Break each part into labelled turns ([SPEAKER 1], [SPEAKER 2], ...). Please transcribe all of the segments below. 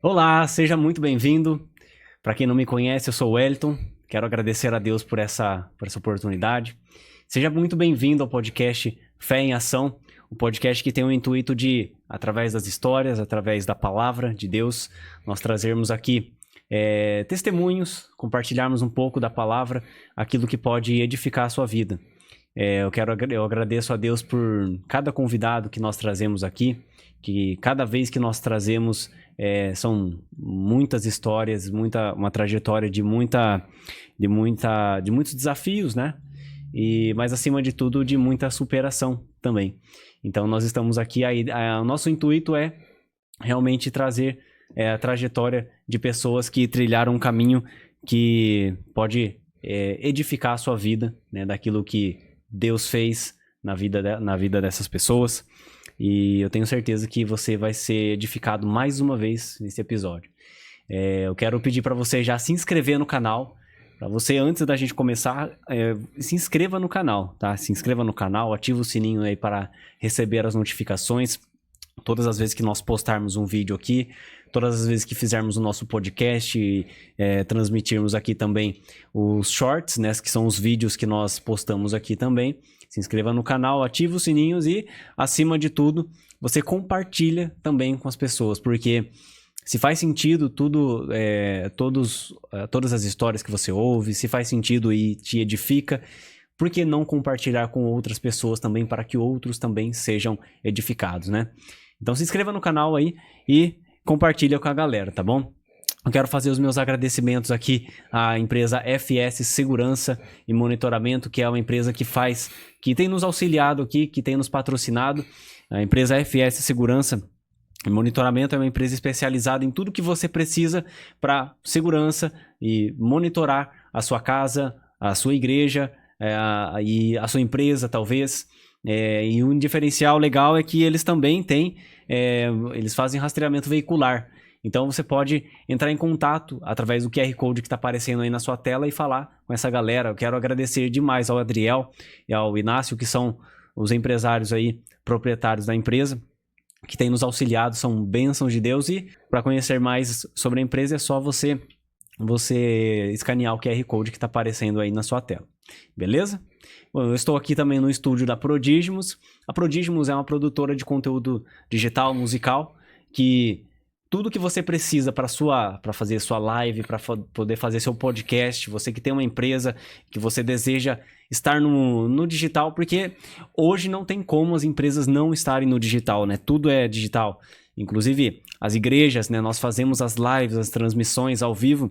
[SPEAKER 1] Olá, seja muito bem-vindo. Para quem não me conhece, eu sou o Wellington. Quero agradecer a Deus por essa oportunidade. Seja muito bem-vindo ao podcast Fé em Ação, o podcast que tem o intuito de, através das histórias, através da palavra de Deus, nós trazermos aqui testemunhos, compartilharmos um pouco da palavra, aquilo que pode edificar a sua vida. Eu agradeço a Deus por cada convidado que nós trazemos aqui, que cada vez que nós trazemos são muitas histórias, uma trajetória de muitos desafios, né? Mas acima de tudo de muita superação também. Então nós estamos aqui, o nosso intuito é realmente trazer a trajetória de pessoas que trilharam um caminho que pode edificar a sua vida, né? Daquilo que Deus fez na vida dessas pessoas. E eu tenho certeza que você vai ser edificado mais uma vez nesse episódio. Eu quero pedir para você já se inscrever no canal. Para você, antes da gente começar, se inscreva no canal, tá? Se inscreva no canal, ativa o sininho aí para receber as notificações. Todas as vezes que nós postarmos um vídeo aqui, todas as vezes que fizermos o nosso podcast e transmitirmos aqui também os shorts, né? Que são os vídeos que nós postamos aqui também. Se inscreva no canal, ative os sininhos e, acima de tudo, você compartilha também com as pessoas, porque se faz sentido todas as histórias que você ouve, se faz sentido e te edifica, por que não compartilhar com outras pessoas também para que outros também sejam edificados, né? Então se inscreva no canal aí e compartilha com a galera, tá bom? Eu quero fazer os meus agradecimentos aqui à empresa FS Segurança e Monitoramento, que é uma empresa que tem nos auxiliado aqui, que tem nos patrocinado. A empresa FS Segurança e Monitoramento é uma empresa especializada em tudo que você precisa para segurança e monitorar a sua casa, a sua igreja e a sua empresa, talvez. E um diferencial legal é que eles também eles fazem rastreamento veicular. Então você pode entrar em contato através do QR Code que está aparecendo aí na sua tela e falar com essa galera. Eu quero agradecer demais ao Adriel e ao Inácio, que são os empresários aí, proprietários da empresa, que têm nos auxiliado, são bênçãos de Deus. E para conhecer mais sobre a empresa é só você escanear o QR Code que está aparecendo aí na sua tela. Beleza? Bom, eu estou aqui também no estúdio da Prodígimos. A Prodígimos é uma produtora de conteúdo digital, musical, que tudo que você precisa para fazer sua live, para poder fazer seu podcast, você que tem uma empresa que você deseja estar no digital, porque hoje não tem como as empresas não estarem no digital, né? Tudo é digital. Inclusive as igrejas, né? Nós fazemos as lives, as transmissões ao vivo.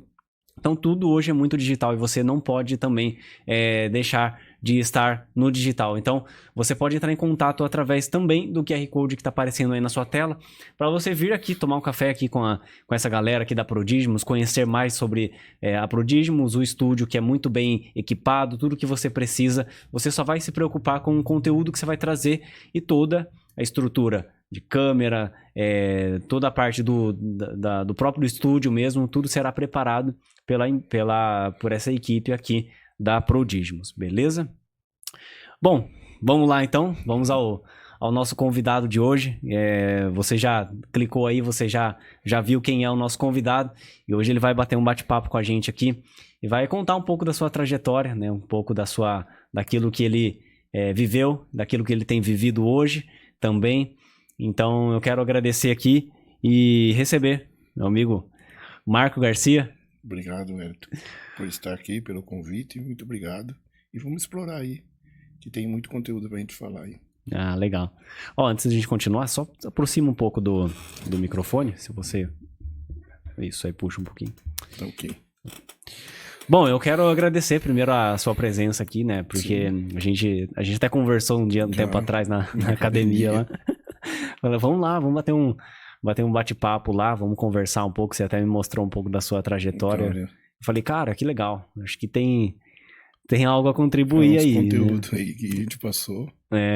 [SPEAKER 1] Então tudo hoje é muito digital e você não pode também deixar de estar no digital. Então você pode entrar em contato através também do QR Code que está aparecendo aí na sua tela, para você vir aqui tomar um café aqui com essa galera aqui da Prodígimos, conhecer mais sobre a Prodígimos, o estúdio que é muito bem equipado, tudo que você precisa. Você só vai se preocupar com o conteúdo que você vai trazer e toda a estrutura de câmera, toda a parte do próprio estúdio mesmo, tudo será preparado por essa equipe aqui da Prodígimos, beleza? Bom, vamos lá então, vamos ao nosso convidado de hoje. Você já clicou aí, você já viu quem é o nosso convidado, e hoje ele vai bater um bate-papo com a gente aqui e vai contar um pouco da sua trajetória, né? Um pouco daquilo que ele viveu, daquilo que ele tem vivido hoje também. Então eu quero agradecer aqui e receber meu amigo Marco Garcia.
[SPEAKER 2] Obrigado, Wellington, por estar aqui, pelo convite, muito obrigado. E vamos explorar aí, que tem muito conteúdo pra gente falar aí.
[SPEAKER 1] Ah, legal. Antes de a gente continuar, só aproxima um pouco do microfone, se você... Isso aí, puxa um pouquinho.
[SPEAKER 2] Tá ok.
[SPEAKER 1] Bom, eu quero agradecer primeiro a sua presença aqui, né? Porque a gente até conversou um tempo atrás na academia lá. Falei, vamos lá, vamos bater um bate-papo lá, vamos conversar um pouco. Você até me mostrou um pouco da sua trajetória.
[SPEAKER 2] Então,
[SPEAKER 1] eu falei, cara, que legal. Acho que tem algo a contribuir aí.
[SPEAKER 2] Conteúdo aí que a gente passou.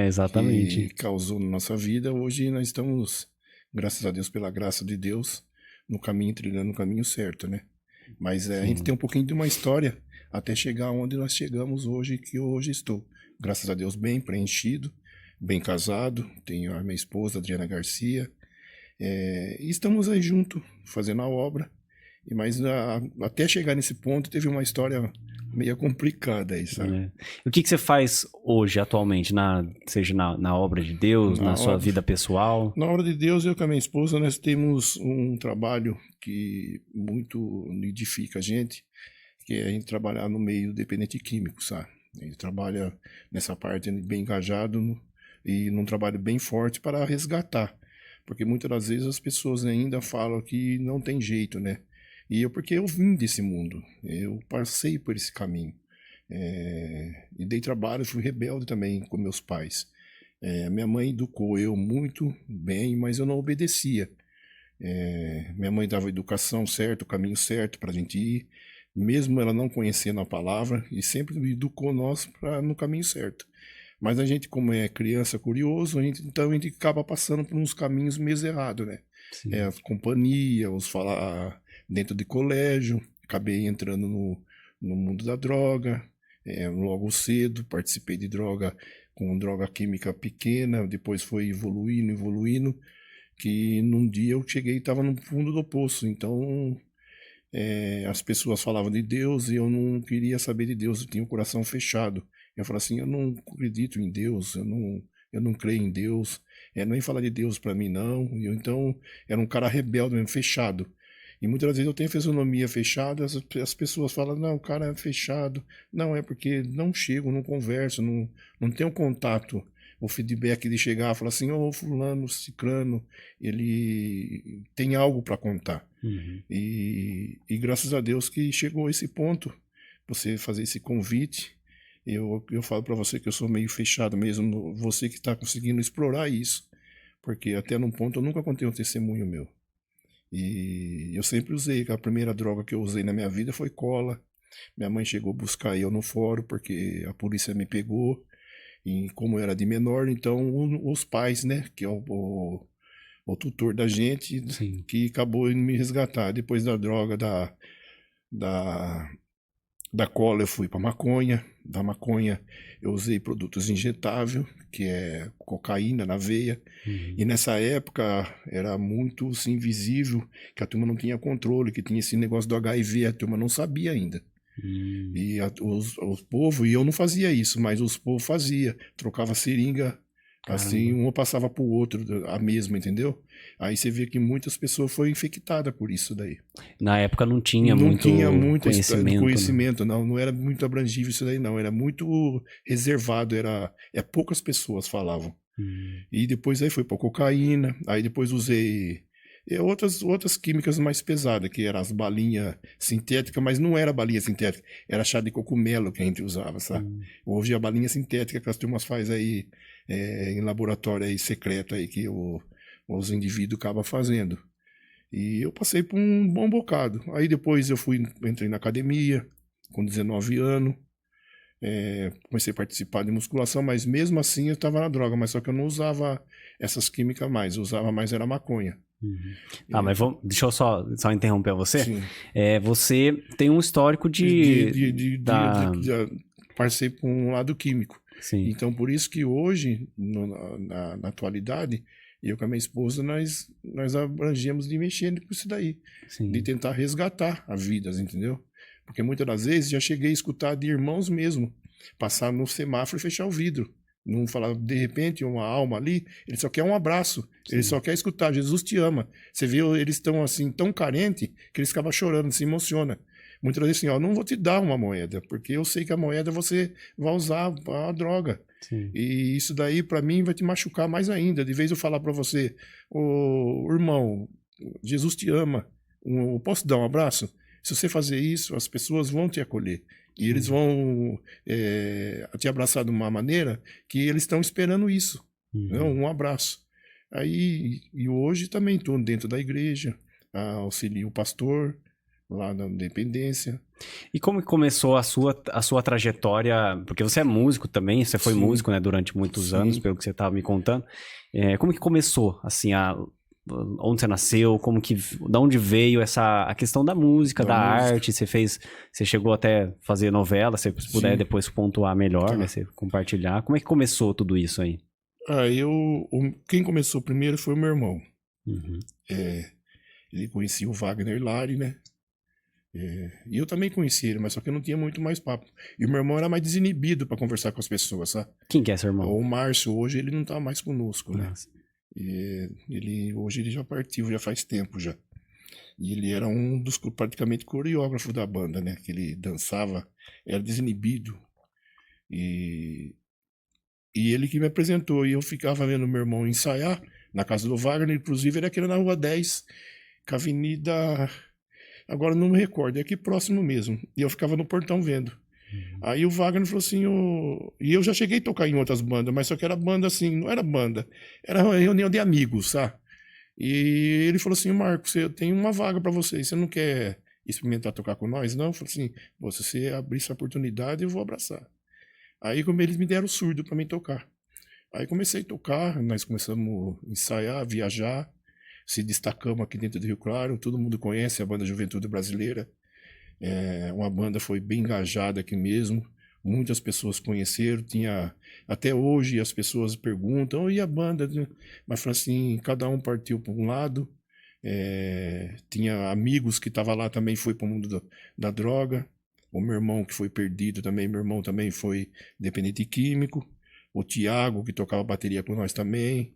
[SPEAKER 1] Exatamente.
[SPEAKER 2] Que causou na nossa vida. Hoje nós estamos, graças a Deus, pela graça de Deus, trilhando no caminho certo, né? Mas a gente tem um pouquinho de uma história até chegar onde nós chegamos hoje, que eu hoje estou. Graças a Deus, bem preenchido, bem casado. Tenho a minha esposa, Adriana Garcia. E estamos aí junto, fazendo a obra. Mas até chegar nesse ponto, teve uma história meio complicada aí, sabe?
[SPEAKER 1] E o que você faz hoje, atualmente, seja na obra de Deus, na sua vida pessoal?
[SPEAKER 2] Na obra de Deus, eu com a minha esposa, nós temos um trabalho que muito edifica a gente, que é a gente trabalhar no meio dependente químico, sabe? A gente trabalha nessa parte bem engajado e num trabalho bem forte para resgatar. Porque muitas das vezes as pessoas ainda falam que não tem jeito, né? Porque eu vim desse mundo, eu passei por esse caminho. E dei trabalho, fui rebelde também com meus pais. Minha mãe educou eu muito bem, mas eu não obedecia. Minha mãe dava a educação certa, o caminho certo para a gente ir, mesmo ela não conhecendo a palavra, e sempre educou nós no caminho certo. Mas a gente, como é criança curioso, então a gente acaba passando por uns caminhos meio errados, né? As companhias, os falar dentro de colégio, acabei entrando no mundo da droga, logo cedo, participei de droga, com droga química pequena, depois foi evoluindo, que num dia eu cheguei e estava no fundo do poço, então as pessoas falavam de Deus e eu não queria saber de Deus, eu tinha o coração fechado. Eu falei assim, eu não acredito em Deus, eu não creio em Deus, nem falar de Deus para mim não. Então era um cara rebelde mesmo, fechado. E muitas vezes eu tenho fisionomia fechada, as pessoas falam, não, o cara é fechado. Não, é porque não chego, não converso, não tenho contato. O feedback de chegar e falar assim, fulano, ciclano, ele tem algo para contar.
[SPEAKER 1] Uhum.
[SPEAKER 2] E graças a Deus que chegou a esse ponto, você fazer esse convite. Eu falo para você que eu sou meio fechado mesmo, você que está conseguindo explorar isso, porque até num ponto eu nunca contei um testemunho meu. E eu sempre usei, a primeira droga que eu usei na minha vida foi cola. Minha mãe chegou a buscar eu no fórum, porque a polícia me pegou, e como eu era de menor, então os pais, né, que é o tutor da gente,
[SPEAKER 1] Sim.
[SPEAKER 2] que acabou indo me resgatar. Depois da droga, da cola eu fui para maconha, da maconha eu usei produtos injetáveis, que é cocaína na veia, e nessa época era muito assim, invisível, que a turma não tinha controle, que tinha esse negócio do HIV, a turma não sabia ainda. E os povos, e eu não fazia isso, mas os povos fazia, trocava seringa, assim, um passava pro outro, a mesma, entendeu? Aí você vê que muitas pessoas foram infectadas por isso daí.
[SPEAKER 1] Na época não tinha muito
[SPEAKER 2] conhecimento, né? Não era muito abrangível isso daí, não. Era muito reservado, poucas pessoas falavam. E depois aí foi pra cocaína, aí depois usei outras químicas mais pesadas, que eram as balinhas sintéticas, mas não era balinha sintética, era chá de cogumelo que a gente usava, sabe? Hoje a balinha sintética que as turmas fazem aí em laboratório aí secreto aí, que os indivíduos acabam fazendo. E eu passei por um bom bocado. Aí depois entrei na academia, com 19 anos, comecei a participar de musculação, mas mesmo assim eu estava na droga, mas só que eu não usava essas químicas mais, eu usava mais era maconha.
[SPEAKER 1] Mas deixa eu só interromper você.
[SPEAKER 2] Sim.
[SPEAKER 1] Você tem um histórico
[SPEAKER 2] passei por um lado químico.
[SPEAKER 1] Sim.
[SPEAKER 2] Então, por isso que hoje, na atualidade, eu com a minha esposa, nós abrangemos de mexer com isso daí.
[SPEAKER 1] Sim.
[SPEAKER 2] De tentar resgatar a vida, entendeu? Porque muitas das vezes já cheguei a escutar de irmãos mesmo, passar no semáforo e fechar o vidro. Não falar, de repente, uma alma ali, ele só quer um abraço, Sim. Ele só quer escutar, Jesus te ama. Você vê, eles estão assim, tão carentes, que eles acabam chorando, se emociona. Muitas vezes assim, não vou te dar uma moeda, porque eu sei que a moeda você vai usar a droga.
[SPEAKER 1] Sim.
[SPEAKER 2] E isso daí, para mim, vai te machucar mais ainda. De vez eu falar para você, irmão, Jesus te ama, posso dar um abraço? Se você fazer isso, as pessoas vão te acolher. E eles vão te abraçar de uma maneira que eles estão esperando isso. Não, um abraço. E hoje também estou dentro da igreja, auxilio o pastor lá na Independência.
[SPEAKER 1] E como que começou a sua trajetória? Porque você é músico também, você foi
[SPEAKER 2] Sim.
[SPEAKER 1] músico, né, durante muitos
[SPEAKER 2] Sim.
[SPEAKER 1] anos, pelo que você estava me contando. Como que começou, assim, onde você nasceu, da onde veio a questão da música, da arte? Você chegou até fazer novela, se você puder depois pontuar melhor,
[SPEAKER 2] Tá.
[SPEAKER 1] né, você compartilhar. Como é que começou tudo isso aí?
[SPEAKER 2] Quem começou primeiro foi o meu irmão.
[SPEAKER 1] Uhum.
[SPEAKER 2] Ele conhecia o Wagner Lari, né? E eu também conhecia ele, mas só que eu não tinha muito mais papo. E o meu irmão era mais desinibido para conversar com as pessoas, sabe?
[SPEAKER 1] Quem que é seu irmão?
[SPEAKER 2] O Márcio, hoje ele não tá mais conosco, né?
[SPEAKER 1] Nossa.
[SPEAKER 2] Hoje ele já partiu, já faz tempo já. E ele era um dos praticamente coreógrafos da banda, né? Que ele dançava, era desinibido. E ele que me apresentou. E eu ficava vendo meu irmão ensaiar na casa do Wagner, inclusive era aqui na Rua 10, com a Avenida. Agora não me recordo, é aqui próximo mesmo. E eu ficava no portão vendo. Aí o Wagner falou assim, e eu já cheguei a tocar em outras bandas, mas só que era banda assim, não era banda, era uma reunião de amigos, sabe? E ele falou assim, Marcos, eu tenho uma vaga pra você, você não quer experimentar tocar com nós? Não? Eu falei assim, "Pô, se você abrir essa oportunidade, eu vou abraçar." Aí como eles me deram surdo pra mim tocar. Aí comecei a tocar, nós começamos a ensaiar, viajar, se destacamos aqui dentro do Rio Claro, todo mundo conhece a banda Juventude Brasileira. Uma banda foi bem engajada aqui mesmo, muitas pessoas conheceram, até hoje as pessoas perguntam, e a banda? Mas falou assim, cada um partiu para um lado, tinha amigos que estavam lá também, foi para o mundo da droga, o meu irmão que foi perdido também, meu irmão também foi dependente químico, o Tiago que tocava bateria com nós também.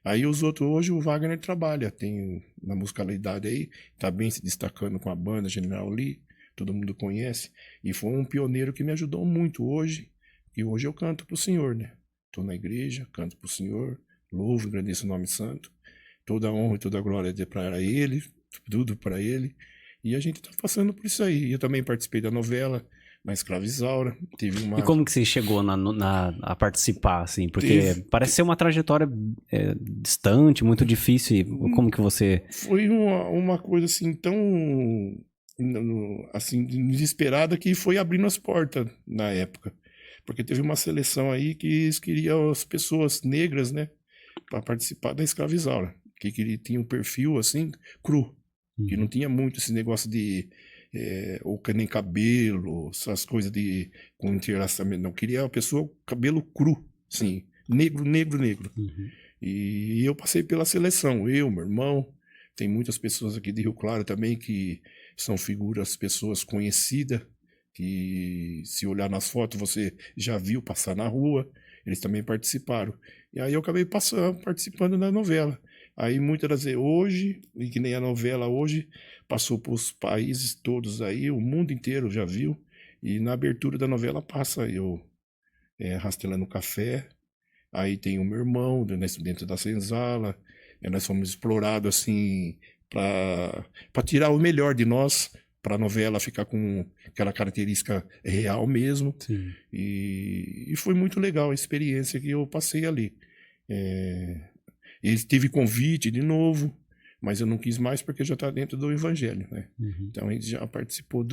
[SPEAKER 2] Aí os outros, hoje o Wagner trabalha, tem na musicalidade aí, tá bem se destacando com a banda General Lee, todo mundo conhece, e foi um pioneiro que me ajudou muito hoje, e hoje eu canto pro Senhor, né? Tô na igreja, canto pro Senhor, louvo e agradeço o nome santo, toda a honra e toda a glória é para ele, tudo para ele, e a gente tá passando por isso aí. Eu também participei da novela, na Escrava Isaura, teve uma...
[SPEAKER 1] E como que você chegou a participar, assim? Porque parece ser uma trajetória distante, muito difícil. E como que você...
[SPEAKER 2] Foi uma coisa assim tão... assim, desesperada, que foi abrindo as portas na época. Porque teve uma seleção aí que eles queriam as pessoas negras, né? Para participar da Escrava Isaura. Que tinha um perfil assim, cru. Que não tinha muito esse negócio de... ou nem cabelo, essas coisas com entrelaçamento. Não, queria a pessoa cabelo cru, sim, negro. E eu passei pela seleção, meu irmão, tem muitas pessoas aqui de Rio Claro também que são pessoas conhecidas, que se olhar nas fotos você já viu passar na rua, eles também participaram. E aí eu acabei participando da novela. Aí muitas das vezes hoje, e que nem a novela hoje, passou por os países todos aí, o mundo inteiro já viu, e na abertura da novela passa eu rastelando café, aí tem o meu irmão dentro da senzala, nós fomos explorados assim, para tirar o melhor de nós, para a novela ficar com aquela característica real mesmo. E foi muito legal a experiência que eu passei ali. Ele teve convite de novo, mas eu não quis mais porque já está dentro do evangelho, né? Então ele já participou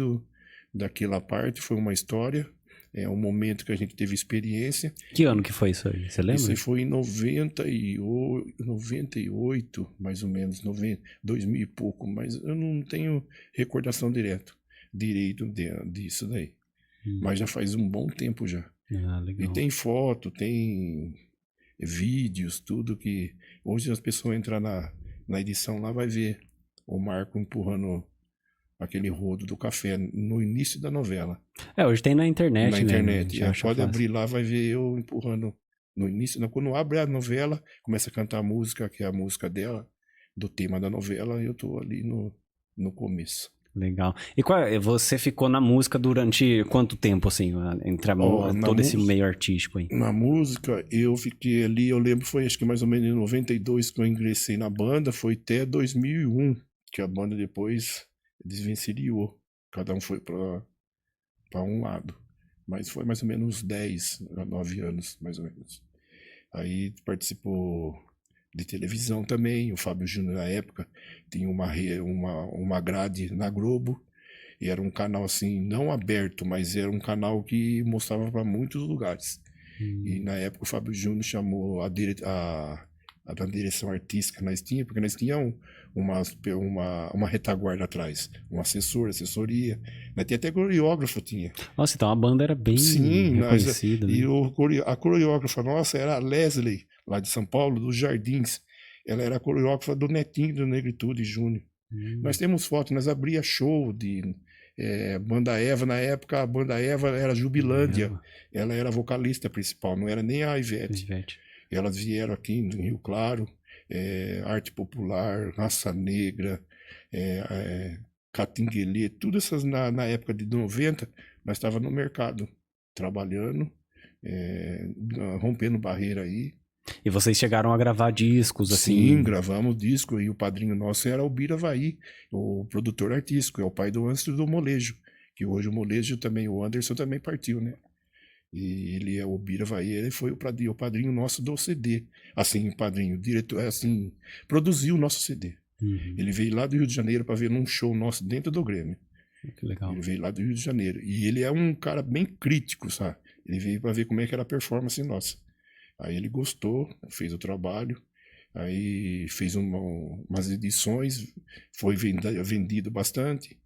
[SPEAKER 2] daquela parte, foi uma história, um momento que a gente teve experiência.
[SPEAKER 1] Que ano que foi isso aí? Você lembra?
[SPEAKER 2] Isso foi em 98, mais ou menos, 2000 e pouco, mas eu não tenho recordação direito disso daí. Mas já faz um bom tempo já.
[SPEAKER 1] Legal.
[SPEAKER 2] E tem foto, tem vídeos, tudo que... Hoje as pessoas entram na edição lá, vai ver o Marco empurrando aquele rodo do café no início da novela.
[SPEAKER 1] Hoje tem na internet,
[SPEAKER 2] Na internet.
[SPEAKER 1] Pode
[SPEAKER 2] fácil. Abrir lá, vai ver eu empurrando no início. Quando abre a novela, começa a cantar a música, que é a música dela, do tema da novela, e eu tô ali no começo.
[SPEAKER 1] Legal. E você ficou na música durante quanto tempo, assim, entre todo esse meio artístico aí?
[SPEAKER 2] Na música, eu fiquei ali, eu lembro, foi acho que mais ou menos em 92 que eu ingressei na banda, foi até 2001, que a banda depois desvencilhou. Cada um foi para um lado. Mas foi mais ou menos uns 10, 9 anos, mais ou menos. Aí participou de televisão também, o Fábio Júnior na época tinha uma grade na Globo, e era um canal assim, não aberto, mas era um canal que mostrava para muitos lugares. E na época o Fábio Júnior chamou a direção artística que nós tínhamos, porque nós tínhamos uma retaguarda atrás, um assessoria, né? Tinha até coreógrafo, tinha.
[SPEAKER 1] Nossa, então a banda era bem reconhecida.
[SPEAKER 2] E a coreógrafa nossa era a Leslie, lá de São Paulo, dos Jardins. Ela era a coreógrafa do Netinho do Negritude Júnior. Nós temos fotos, nós abria show de Banda Eva. Na época, a Banda Eva era Jubilândia. Ela era a vocalista principal, não era nem a Ivete. Elas vieram aqui em Rio Claro, Arte Popular, Raça Negra, Catinguelê, tudo essas na época de 90, nós estávamos no mercado, trabalhando, rompendo barreira aí.
[SPEAKER 1] E vocês chegaram a gravar discos, assim?
[SPEAKER 2] Sim, gravamos disco, e o padrinho nosso era o Biravaí, o produtor artístico, é o pai do Anderson do Molejo, que hoje o Molejo também, o Anderson também partiu, né? E ele é o Biravaí, ele foi o padrinho nosso do CD. Assim, padrinho, diretor, assim, produziu o nosso CD. Ele veio lá do Rio de Janeiro para ver num show nosso dentro do Grêmio.
[SPEAKER 1] Que legal.
[SPEAKER 2] Ele veio lá do Rio de Janeiro. E ele é um cara bem crítico, sabe? Ele veio para ver como é que era a performance nossa. Aí ele gostou, fez o trabalho, aí fez umas edições, foi vendido bastante.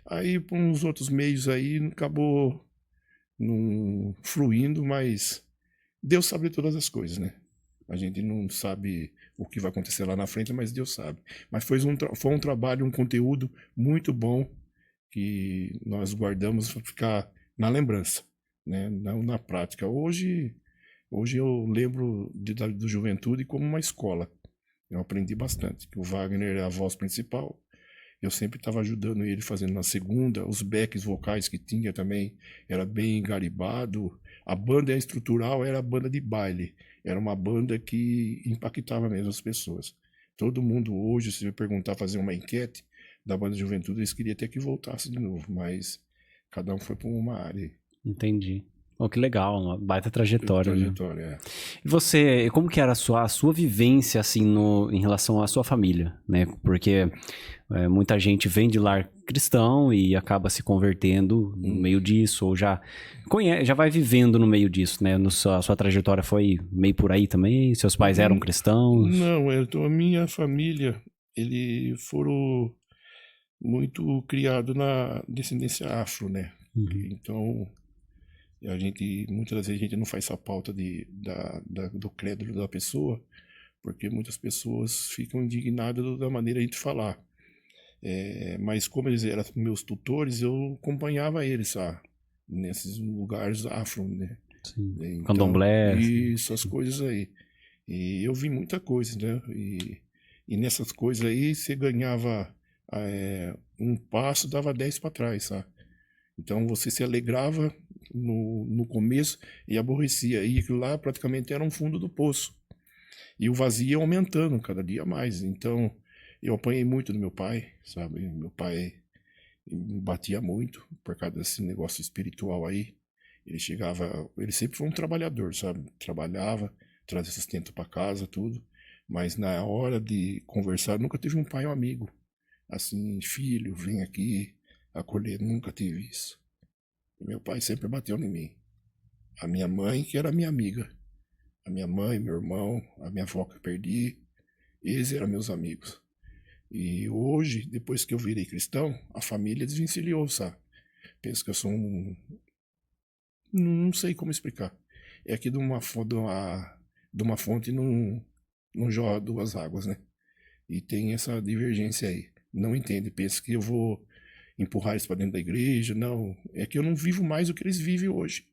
[SPEAKER 2] Aí, por uns outros meios aí, acabou não fluindo, mas Deus sabe de todas as coisas, né? A gente não sabe o que vai acontecer lá na frente, mas Deus sabe. Mas foi um trabalho, um conteúdo muito bom que nós guardamos para ficar na lembrança, né? Não na prática. Hoje eu lembro do Juventude como uma escola. Eu aprendi bastante. Que o Wagner é a voz principal. Eu sempre estava ajudando ele fazendo na segunda. Os backs vocais que tinha também era bem garibado. A banda estrutural era a banda de baile. Era uma banda que impactava mesmo as pessoas. Todo mundo hoje, se eu perguntar, fazer uma enquete da banda Juventude, eles queriam até que voltasse de novo. Mas cada um foi para uma área.
[SPEAKER 1] Entendi. Oh, que legal, uma baita trajetória.
[SPEAKER 2] Trajetória,
[SPEAKER 1] E você, como que era a sua vivência, assim, em relação à sua família, né? Porque muita gente vem de lar cristão e acaba se convertendo no meio disso, ou já vai vivendo no meio disso, né? A sua trajetória foi meio por aí também? Seus pais eram cristãos?
[SPEAKER 2] Não, a minha família, eles foram muito criados na descendência afro, né? Então, muitas das vezes a gente não faz essa pauta do credo da pessoa, porque muitas pessoas ficam indignadas da maneira de a gente falar. Mas como eles eram meus tutores, eu acompanhava eles, sabe? Nesses lugares afro, né?
[SPEAKER 1] Sim.
[SPEAKER 2] Então,
[SPEAKER 1] Candomblé.
[SPEAKER 2] Isso, as coisas aí. E eu vi muita coisa, né? E nessas coisas aí, você ganhava um passo, dava 10 para trás, sabe? Então você se alegrava no começo e aborrecia. E aquilo lá praticamente era um fundo do poço. E o vazio ia aumentando cada dia mais. Então eu apanhei muito do meu pai, sabe? Meu pai me batia muito por causa desse negócio espiritual aí. Ele sempre foi um trabalhador, sabe? Trabalhava, trazia sustento para casa, tudo. Mas na hora de conversar, nunca teve um pai ou um amigo. Assim, filho, vem aqui acolher, nunca tive isso. Meu pai sempre bateu em mim. A minha mãe, que era minha amiga. A minha mãe, meu irmão, a minha avó que eu perdi, eles eram meus amigos. E hoje, depois que eu virei cristão, a família desvencilhou, sabe? Penso que eu sou não sei como explicar. É que de uma fonte não jorra duas águas, né? E tem essa divergência aí. Não entende, pensa que eu vou empurrar eles para dentro da igreja. Não, é que eu não vivo mais o que eles vivem hoje.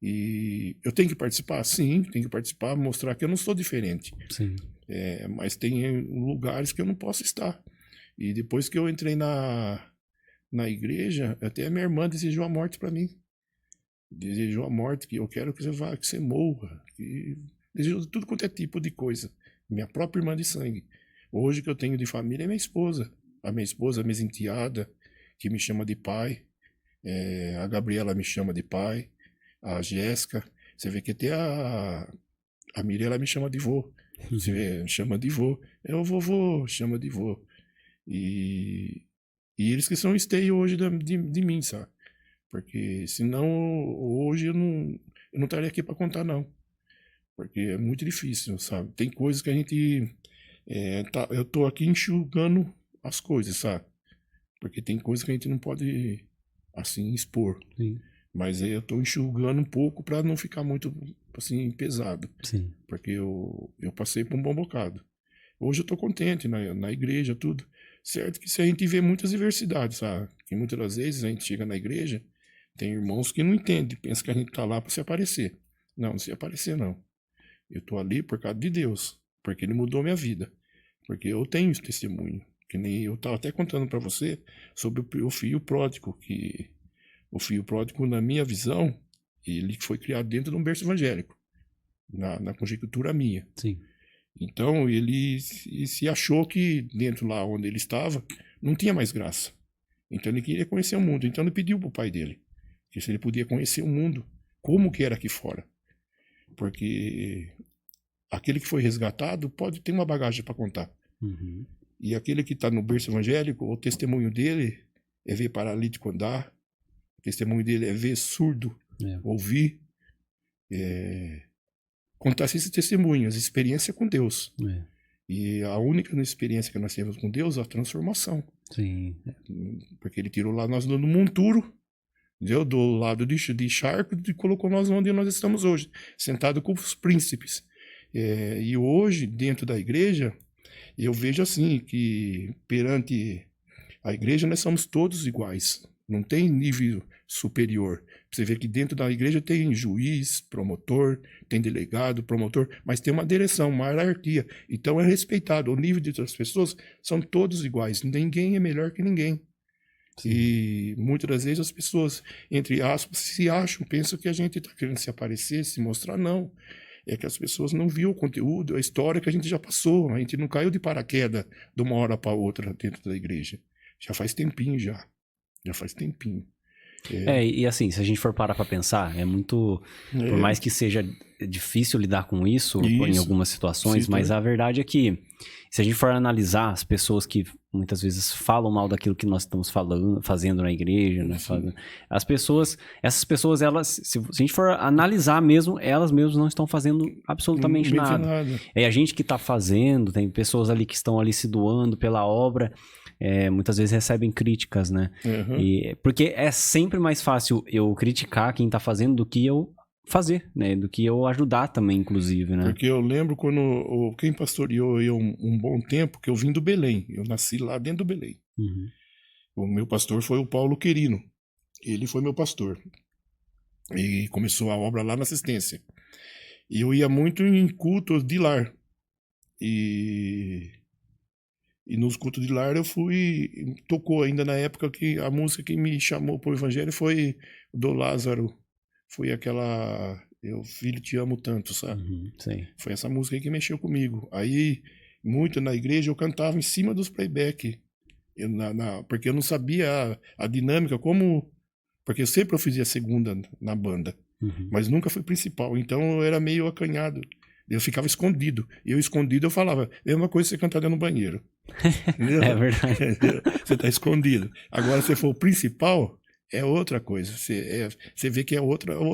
[SPEAKER 2] E eu tenho que participar? Sim, tenho que participar, mostrar que eu não sou diferente.
[SPEAKER 1] Sim.
[SPEAKER 2] Mas tem lugares que eu não posso estar. E depois que eu entrei na igreja, até a minha irmã desejou a morte para mim. Desejou a morte, que eu quero que você morra. Desejou tudo quanto é tipo de coisa. Minha própria irmã de sangue. Hoje que eu tenho de família é minha esposa. A minha esposa, a minha enteada, que me chama de pai. A Gabriela me chama de pai. A Jéssica. Você vê que até a Mirella me chama de vô. Você vê, chama de vô. É o vovô, chama de vô. E eles que são esteio hoje de mim, sabe? Porque senão hoje eu não estaria aqui para contar, não. Porque é muito difícil, sabe? Tem coisas que a gente... eu tô aqui enxugando as coisas, sabe? Porque tem coisas que a gente não pode, assim, expor.
[SPEAKER 1] Sim.
[SPEAKER 2] Mas eu tô enxugando um pouco para não ficar muito, assim, pesado.
[SPEAKER 1] Sim.
[SPEAKER 2] Porque eu passei por um bom bocado. Hoje eu tô contente na igreja, tudo. Certo que se a gente vê muitas diversidades, sabe? Que muitas das vezes a gente chega na igreja, tem irmãos que não entendem, pensam que a gente tá lá para se aparecer. Não, não se aparecer, não. Eu tô ali por causa de Deus, porque Ele mudou minha vida. Porque eu tenho esse testemunho. Que nem eu tava até contando para você sobre o filho pródigo, que o filho pródigo, na minha visão, ele foi criado dentro de um berço evangélico, na conjectura minha.
[SPEAKER 1] Sim.
[SPEAKER 2] Então ele se achou que dentro lá onde ele estava não tinha mais graça. Então ele queria conhecer o mundo. Então ele pediu para o pai dele que se ele podia conhecer o mundo, como que era aqui fora. Porque aquele que foi resgatado pode ter uma bagagem para contar.
[SPEAKER 1] Uhum.
[SPEAKER 2] E aquele que está no berço evangélico, o testemunho dele é ver paralítico andar, o testemunho dele é ver surdo ouvir, contar esse testemunho, as experiências com Deus. E a única experiência que nós temos com Deus é a transformação.
[SPEAKER 1] Sim.
[SPEAKER 2] Porque ele tirou lá nós do monturo, deu do lado de charco e colocou nós onde nós estamos hoje, sentado com os príncipes. E hoje, dentro da igreja, eu vejo assim, que perante a igreja nós somos todos iguais. Não tem nível superior. Você vê que dentro da igreja tem juiz, promotor, tem delegado, promotor, mas tem uma direção, uma hierarquia. Então é respeitado. O nível de outras pessoas são todos iguais. Ninguém é melhor que ninguém. Sim. E muitas das vezes as pessoas, entre aspas, se acham, pensam que a gente está querendo se aparecer, se mostrar. Não. É que as pessoas não viram o conteúdo, a história que a gente já passou. A gente não caiu de paraquedas de uma hora para outra dentro da igreja. Já faz tempinho já. Já faz tempinho.
[SPEAKER 1] E assim, se a gente for parar pra pensar, é muito... Por mais que seja difícil lidar com isso em algumas situações, mas a verdade é que se a gente for analisar as pessoas que muitas vezes falam mal daquilo que nós estamos fazendo na igreja, né? Essas pessoas, elas, se a gente for analisar mesmo, elas mesmas não estão fazendo absolutamente nada. É a gente que tá fazendo, tem pessoas ali que estão ali se doando pela obra, muitas vezes recebem críticas, né? Uhum. Porque é sempre mais fácil eu criticar quem tá fazendo do que eu fazer, né? Do que eu ajudar também, inclusive, né?
[SPEAKER 2] Porque eu lembro quando quem pastoreou eu um bom tempo, que eu vim do Belém. Eu nasci lá dentro do Belém.
[SPEAKER 1] Uhum.
[SPEAKER 2] O meu pastor foi o Paulo Querino. Ele foi meu pastor. E começou a obra lá na assistência. E eu ia muito em cultos de lar. E nos cultos de lar eu fui... Tocou ainda na época que a música que me chamou para o evangelho foi do Lázaro. Foi aquela... Eu, filho, te amo tanto, sabe?
[SPEAKER 1] Uhum, sim.
[SPEAKER 2] Foi essa música aí que mexeu comigo. Aí, muito na igreja, eu cantava em cima dos playback. Porque eu não sabia a dinâmica, como... Porque sempre eu fazia segunda na banda. Uhum. Mas nunca fui principal. Então eu era meio acanhado. Eu ficava escondido. E eu escondido, eu falava, é uma coisa você cantar dentro no banheiro.
[SPEAKER 1] É verdade.
[SPEAKER 2] Você tá escondido. Agora, se for o principal, é outra coisa. Você vê que é outro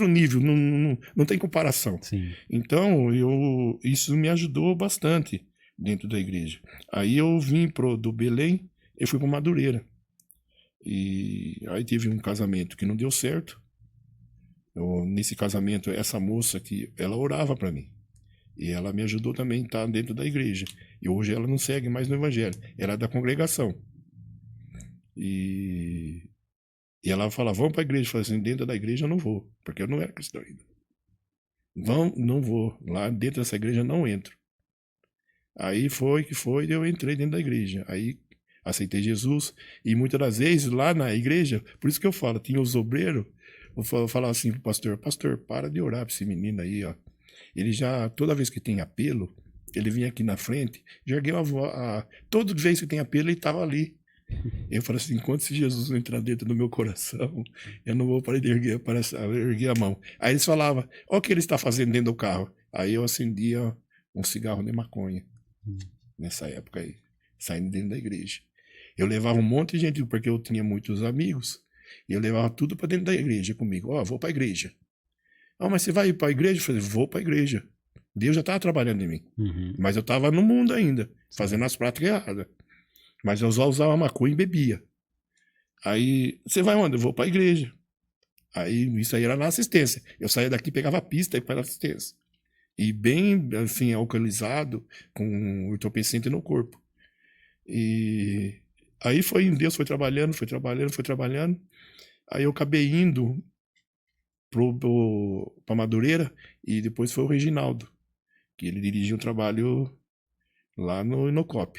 [SPEAKER 2] nível, não tem comparação.
[SPEAKER 1] Sim.
[SPEAKER 2] Então, isso me ajudou bastante dentro da igreja. Aí eu vim do Belém, eu fui para Madureira. E aí tive um casamento que não deu certo. Nesse casamento, essa moça que ela orava para mim. E ela me ajudou também a estar dentro da igreja. E hoje ela não segue mais no evangelho. Ela é da congregação. E ela fala, vamos para a igreja. Eu falei assim, dentro da igreja eu não vou, porque eu não era cristão ainda. Não vou. Lá dentro dessa igreja eu não entro. Aí foi, eu entrei dentro da igreja. Aí aceitei Jesus. E muitas das vezes lá na igreja, por isso que eu falo, tinha os obreiros, eu falava assim pro pastor, para de orar para esse menino aí, ó. Ele já, toda vez que tem apelo, ele vinha aqui na frente, já ergueu a voz, toda vez que tem apelo, ele estava ali. Eu falei assim, enquanto esse Jesus não entrar dentro do meu coração, eu não vou parar de erguer a mão. Aí eles falavam, olha o que ele está fazendo dentro do carro. Aí eu acendia um cigarro de maconha, nessa época aí, saindo dentro da igreja. Eu levava um monte de gente, porque eu tinha muitos amigos, e eu levava tudo para dentro da igreja comigo. Vou para a igreja. Mas você vai ir para a igreja? Eu falei, vou para a igreja. Deus já estava trabalhando em mim. Uhum. Mas eu estava no mundo ainda, fazendo as práticas erradas. Mas eu só usava maconha e bebia. Aí, você vai onde? Eu vou para a igreja. Aí, isso aí era na assistência. Eu saía daqui, pegava a pista e ia para a assistência. E bem, assim, alcoolizado, com entorpecente no corpo. E aí Deus foi trabalhando, foi trabalhando, foi trabalhando. Aí eu acabei indo pra Madureira e depois foi o Reginaldo, que ele dirigia um trabalho lá no Inocop.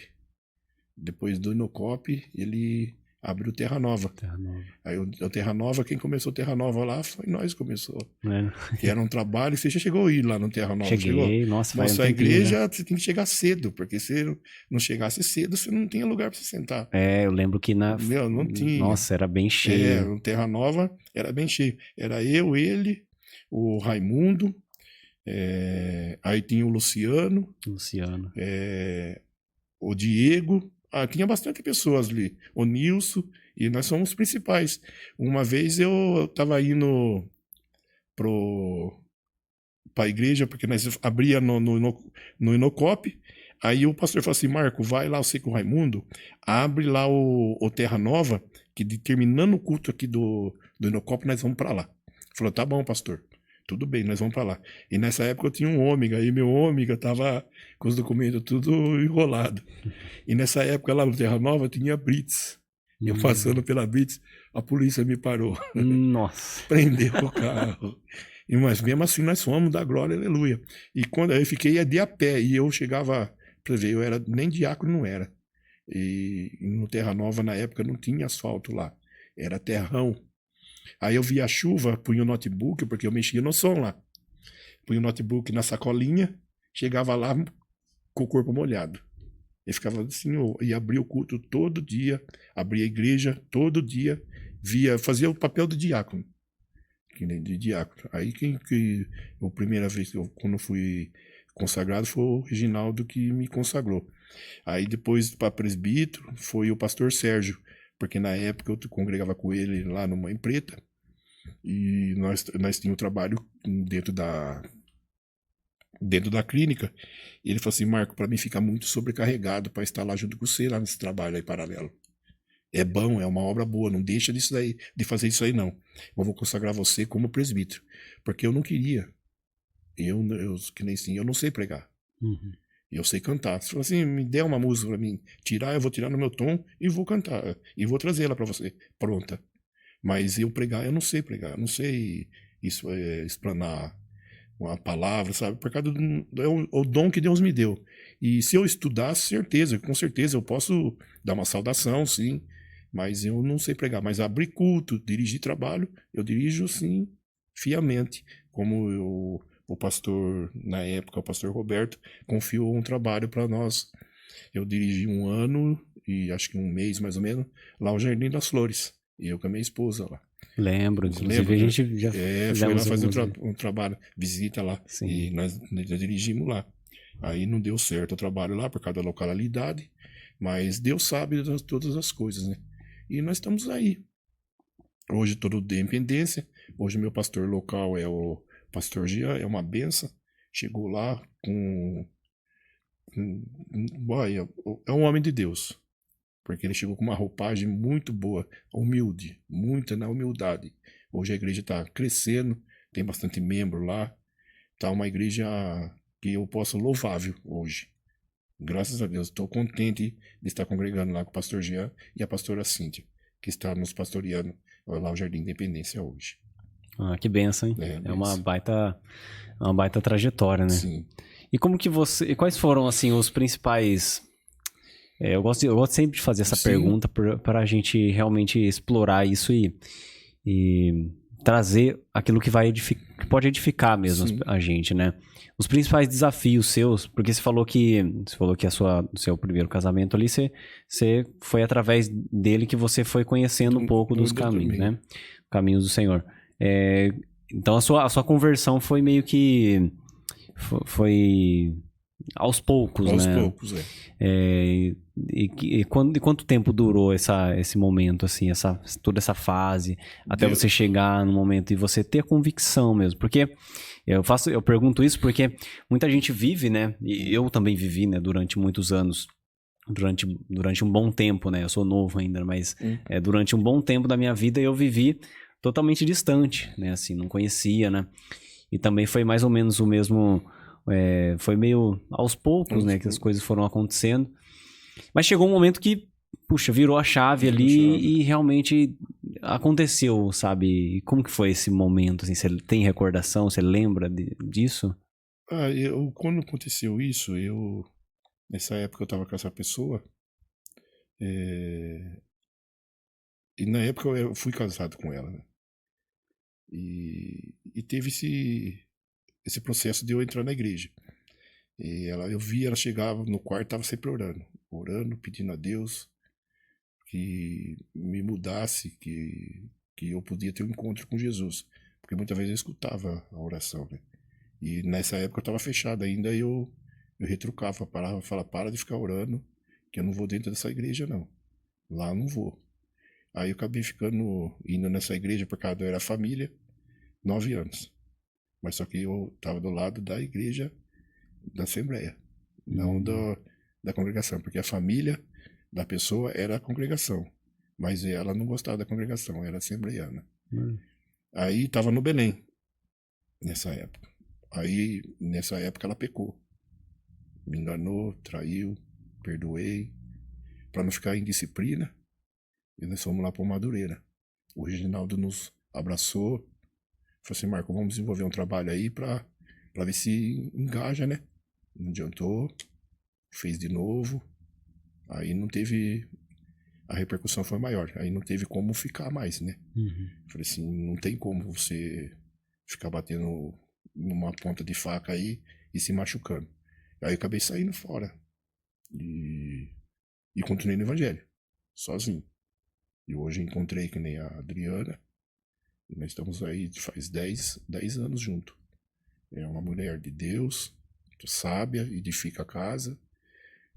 [SPEAKER 2] Depois do Inocop, ele abriu Terra Nova.
[SPEAKER 1] Terra Nova.
[SPEAKER 2] Aí o Terra Nova, quem começou Terra Nova lá foi nós que começou.
[SPEAKER 1] É.
[SPEAKER 2] Que era um trabalho, você já chegou a ir lá no Terra Nova?
[SPEAKER 1] Cheguei,
[SPEAKER 2] chegou?
[SPEAKER 1] nossa, faz
[SPEAKER 2] Nossa,
[SPEAKER 1] um
[SPEAKER 2] a
[SPEAKER 1] tempinho,
[SPEAKER 2] igreja,
[SPEAKER 1] né?
[SPEAKER 2] você tem que chegar cedo, porque se não chegasse cedo, você não tinha lugar pra você sentar.
[SPEAKER 1] É, eu lembro que
[SPEAKER 2] Meu, não tinha.
[SPEAKER 1] Nossa, era bem cheio.
[SPEAKER 2] No Terra Nova era bem cheio. Era eu, ele, o Raimundo, aí tinha o Luciano,
[SPEAKER 1] Luciano.
[SPEAKER 2] o Diego, tinha bastante pessoas ali, o Nilson, e nós somos os principais. Uma vez eu tava indo pra igreja, porque nós abria no Inocop, aí o pastor falou assim, Marco, vai lá, você com o Raimundo, abre lá o Terra Nova, que terminando o culto aqui do Inocop, nós vamos pra lá. Falou, tá bom, pastor. Tudo bem, nós vamos pra lá. E nessa época eu tinha um ômega, e meu ômega tava com os documentos tudo enrolado. E nessa época lá no Terra Nova tinha Brits. Eu passando pela Brits, a polícia me parou.
[SPEAKER 1] Nossa.
[SPEAKER 2] Prendeu o carro. Mas mesmo assim nós fomos da glória, aleluia. E quando eu fiquei de a pé, e eu chegava, pra ver, eu era, nem diácono não era. E no Terra Nova na época não tinha asfalto lá, era terrão. Aí eu via a chuva, punha o notebook, porque eu mexia no som lá. Punha o notebook na sacolinha, chegava lá com o corpo molhado. E ficava assim, e abria o culto todo dia, abria a igreja todo dia, fazia o papel do diácono. De diácono. Aí a primeira vez que quando eu fui consagrado foi o Reginaldo que me consagrou. Aí depois para presbítero foi o pastor Sérgio, porque na época eu congregava com ele lá no Mãe Preta e nós tínhamos um trabalho dentro da clínica. E ele falou assim, Marco, para mim fica muito sobrecarregado para estar lá junto com você lá nesse trabalho aí paralelo. É bom, é uma obra boa, não deixa de fazer isso aí não. Eu vou consagrar você como presbítero, porque eu não queria. Eu que nem assim, eu não sei pregar.
[SPEAKER 1] Uhum.
[SPEAKER 2] Eu sei cantar. Se você assim, me der uma música para mim tirar, eu vou tirar no meu tom e vou cantar. E vou trazer ela para você, pronta. Mas eu pregar, eu não sei pregar. Eu não sei explanar uma palavra, sabe? Por causa o dom que Deus me deu. E se eu estudar, com certeza eu posso dar uma saudação, sim. Mas eu não sei pregar. Mas abrir culto, dirigir trabalho, eu dirijo, sim, fiamente. Como o pastor, na época, o pastor Roberto, confiou um trabalho para nós. Eu dirigi 1 ano e acho que 1 mês, mais ou menos, lá ao Jardim das Flores. E eu com a minha esposa lá.
[SPEAKER 1] Lembro, inclusive a gente já
[SPEAKER 2] foi lá fazer um trabalho, visita lá.
[SPEAKER 1] Sim.
[SPEAKER 2] E nós dirigimos lá. Aí não deu certo o trabalho lá por causa da localidade, mas Deus sabe de todas as coisas, né? E nós estamos aí. Hoje todo de independência. Hoje meu pastor local é o pastor Jean, é uma benção. Chegou lá é um homem de Deus. Porque ele chegou com uma roupagem muito boa, humilde, muita na humildade. Hoje a igreja está crescendo, tem bastante membro lá. Está uma igreja que eu posso louvável hoje. Graças a Deus, estou contente de estar congregando lá com o pastor Jean e a pastora Cíntia, que está nos pastoreando lá o Jardim Independência hoje.
[SPEAKER 1] Ah, que benção, hein? É uma baita trajetória, né?
[SPEAKER 2] Sim.
[SPEAKER 1] E como que e quais foram, assim, os principais... eu gosto sempre de fazer essa pergunta para a gente realmente explorar isso e trazer aquilo que pode edificar mesmo a gente, né? Os principais desafios seus, porque você falou que o seu primeiro casamento ali, você foi através dele que você foi conhecendo um pouco dos caminhos, né? Caminhos do Senhor. Então a sua conversão foi meio que foi aos poucos, né?
[SPEAKER 2] Aos poucos,
[SPEAKER 1] E quanto tempo durou esse momento, assim, toda essa fase, até você chegar no momento e você ter a convicção mesmo? Porque eu pergunto isso porque muita gente vive, né? E eu também vivi, né? Durante muitos anos, durante um bom tempo, né? Eu sou novo ainda, mas durante um bom tempo da minha vida eu vivi totalmente distante, né? Assim, não conhecia, né? E também foi mais ou menos o Foi meio aos poucos, né, que as coisas foram acontecendo. Mas chegou um momento que, puxa, virou a chave ali e realmente aconteceu, sabe? E como que foi esse momento, assim? Você tem recordação? Você lembra disso?
[SPEAKER 2] Quando aconteceu isso, nessa época eu tava com essa pessoa, é, e na época eu fui casado com ela, né? E teve esse processo de eu entrar na igreja. E eu vi, ela chegava no quarto, tava sempre orando, pedindo a Deus que me mudasse, que eu podia ter um encontro com Jesus. Porque muitas vezes eu escutava a oração, né? E nessa época eu tava fechado ainda, e eu retrucava, parava, falava, para de ficar orando, que eu não vou dentro dessa igreja, não. Lá eu não vou. Aí eu acabei indo nessa igreja por causa da família, 9 anos. Mas só que eu tava do lado da igreja da Assembleia, não da congregação, porque a família da pessoa era a congregação, mas ela não gostava da congregação, era assembleiana. Aí tava no Belém, nessa época. Aí, nessa época, ela pecou. Me enganou, traiu, perdoei, para não ficar em disciplina, e nós fomos lá para Madureira. O Reginaldo nos abraçou, falou assim, Marco, vamos desenvolver um trabalho aí para ver se engaja, né? Não adiantou, fez de novo, aí não teve, a repercussão foi maior, aí não teve como ficar mais, né? Falei assim, não tem como você ficar batendo numa ponta de faca aí e se machucando. Aí eu acabei saindo fora e continuei no evangelho, sozinho. E hoje encontrei que nem a Adriana, e nós estamos aí faz 10 anos juntos. É uma mulher de Deus, sábia, edifica a casa,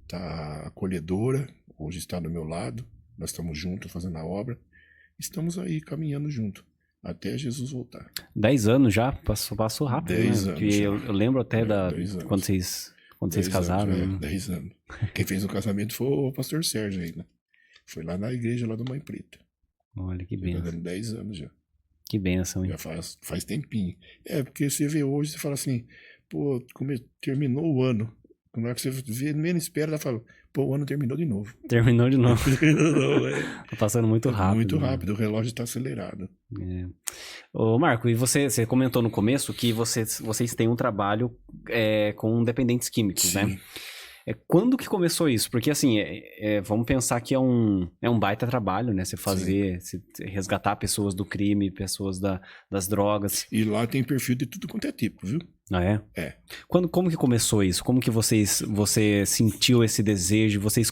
[SPEAKER 2] tá acolhedora, hoje está do meu lado, nós estamos juntos fazendo a obra, estamos aí caminhando junto, até Jesus voltar.
[SPEAKER 1] 10 anos já? Passou rápido,
[SPEAKER 2] 10
[SPEAKER 1] né?
[SPEAKER 2] anos
[SPEAKER 1] Porque
[SPEAKER 2] já.
[SPEAKER 1] eu lembro até
[SPEAKER 2] 10 anos.
[SPEAKER 1] quando vocês casaram.
[SPEAKER 2] Anos, 10 anos. Quem fez o casamento foi o pastor Sérgio aí, né? Foi lá na igreja lá do Mãe Preta.
[SPEAKER 1] Olha que
[SPEAKER 2] Tá
[SPEAKER 1] benção.
[SPEAKER 2] dando 10 anos já.
[SPEAKER 1] Que benção, hein?
[SPEAKER 2] Já faz tempinho. Porque você vê hoje, você fala assim, pô, terminou o ano. Na hora que você vê, menos espera, ela fala, pô, o ano terminou de novo.
[SPEAKER 1] Terminou de novo.
[SPEAKER 2] Não,
[SPEAKER 1] Tá passando muito rápido.
[SPEAKER 2] Muito
[SPEAKER 1] né?
[SPEAKER 2] rápido, o relógio tá acelerado.
[SPEAKER 1] Ô, Marco, e você comentou no começo que vocês têm um trabalho com dependentes químicos,
[SPEAKER 2] Sim.
[SPEAKER 1] né? Quando que começou isso? Porque, assim, vamos pensar que é um baita trabalho, né? Você resgatar pessoas do crime, pessoas das drogas.
[SPEAKER 2] E lá tem perfil de tudo quanto é tipo, viu?
[SPEAKER 1] Ah, é?
[SPEAKER 2] É.
[SPEAKER 1] Como que começou isso? Como que você sentiu esse desejo? Vocês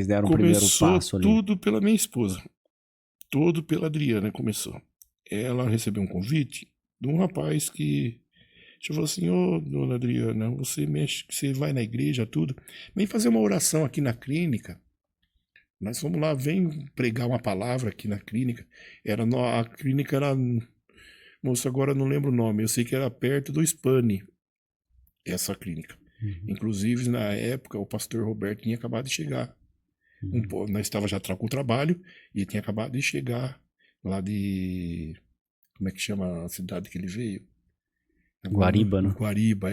[SPEAKER 1] deram o primeiro passo ali?
[SPEAKER 2] Começou tudo pela minha esposa. Tudo pela Adriana começou. Ela recebeu um convite de um rapaz que falou assim, ô, dona Adriana, você vai na igreja, tudo, vem fazer uma oração aqui na clínica. Nós fomos lá, vem pregar uma palavra aqui na clínica. A clínica era, moça, agora não lembro o nome, eu sei que era perto do Spani, essa clínica. Inclusive, na época, o pastor Roberto tinha acabado de chegar. Nós estávamos já com o trabalho e tinha acabado de chegar lá de... Como é que chama a cidade que ele veio?
[SPEAKER 1] Guariba, né?
[SPEAKER 2] Guariba,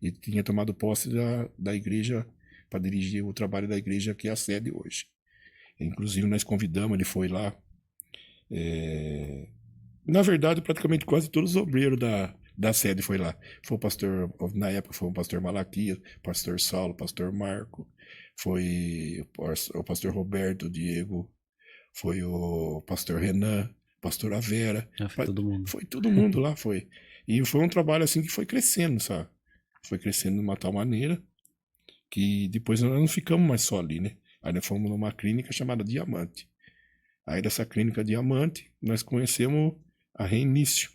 [SPEAKER 2] E tinha tomado posse da igreja para dirigir o trabalho da igreja que é a sede hoje. Inclusive, nós convidamos, ele foi lá. Na verdade, praticamente quase todos os obreiros da sede foi lá. Foi o pastor, na época foi o pastor Malaquias, pastor Saulo, pastor Marco, foi o pastor Roberto, Diego, foi o pastor Renan, pastora Vera.
[SPEAKER 1] Foi todo mundo.
[SPEAKER 2] Foi todo mundo lá, foi. E foi um trabalho assim que foi crescendo, sabe? Foi crescendo de uma tal maneira que depois nós não ficamos mais só ali, né? Aí nós fomos numa clínica chamada Diamante. Aí dessa clínica Diamante, nós conhecemos a Reinício.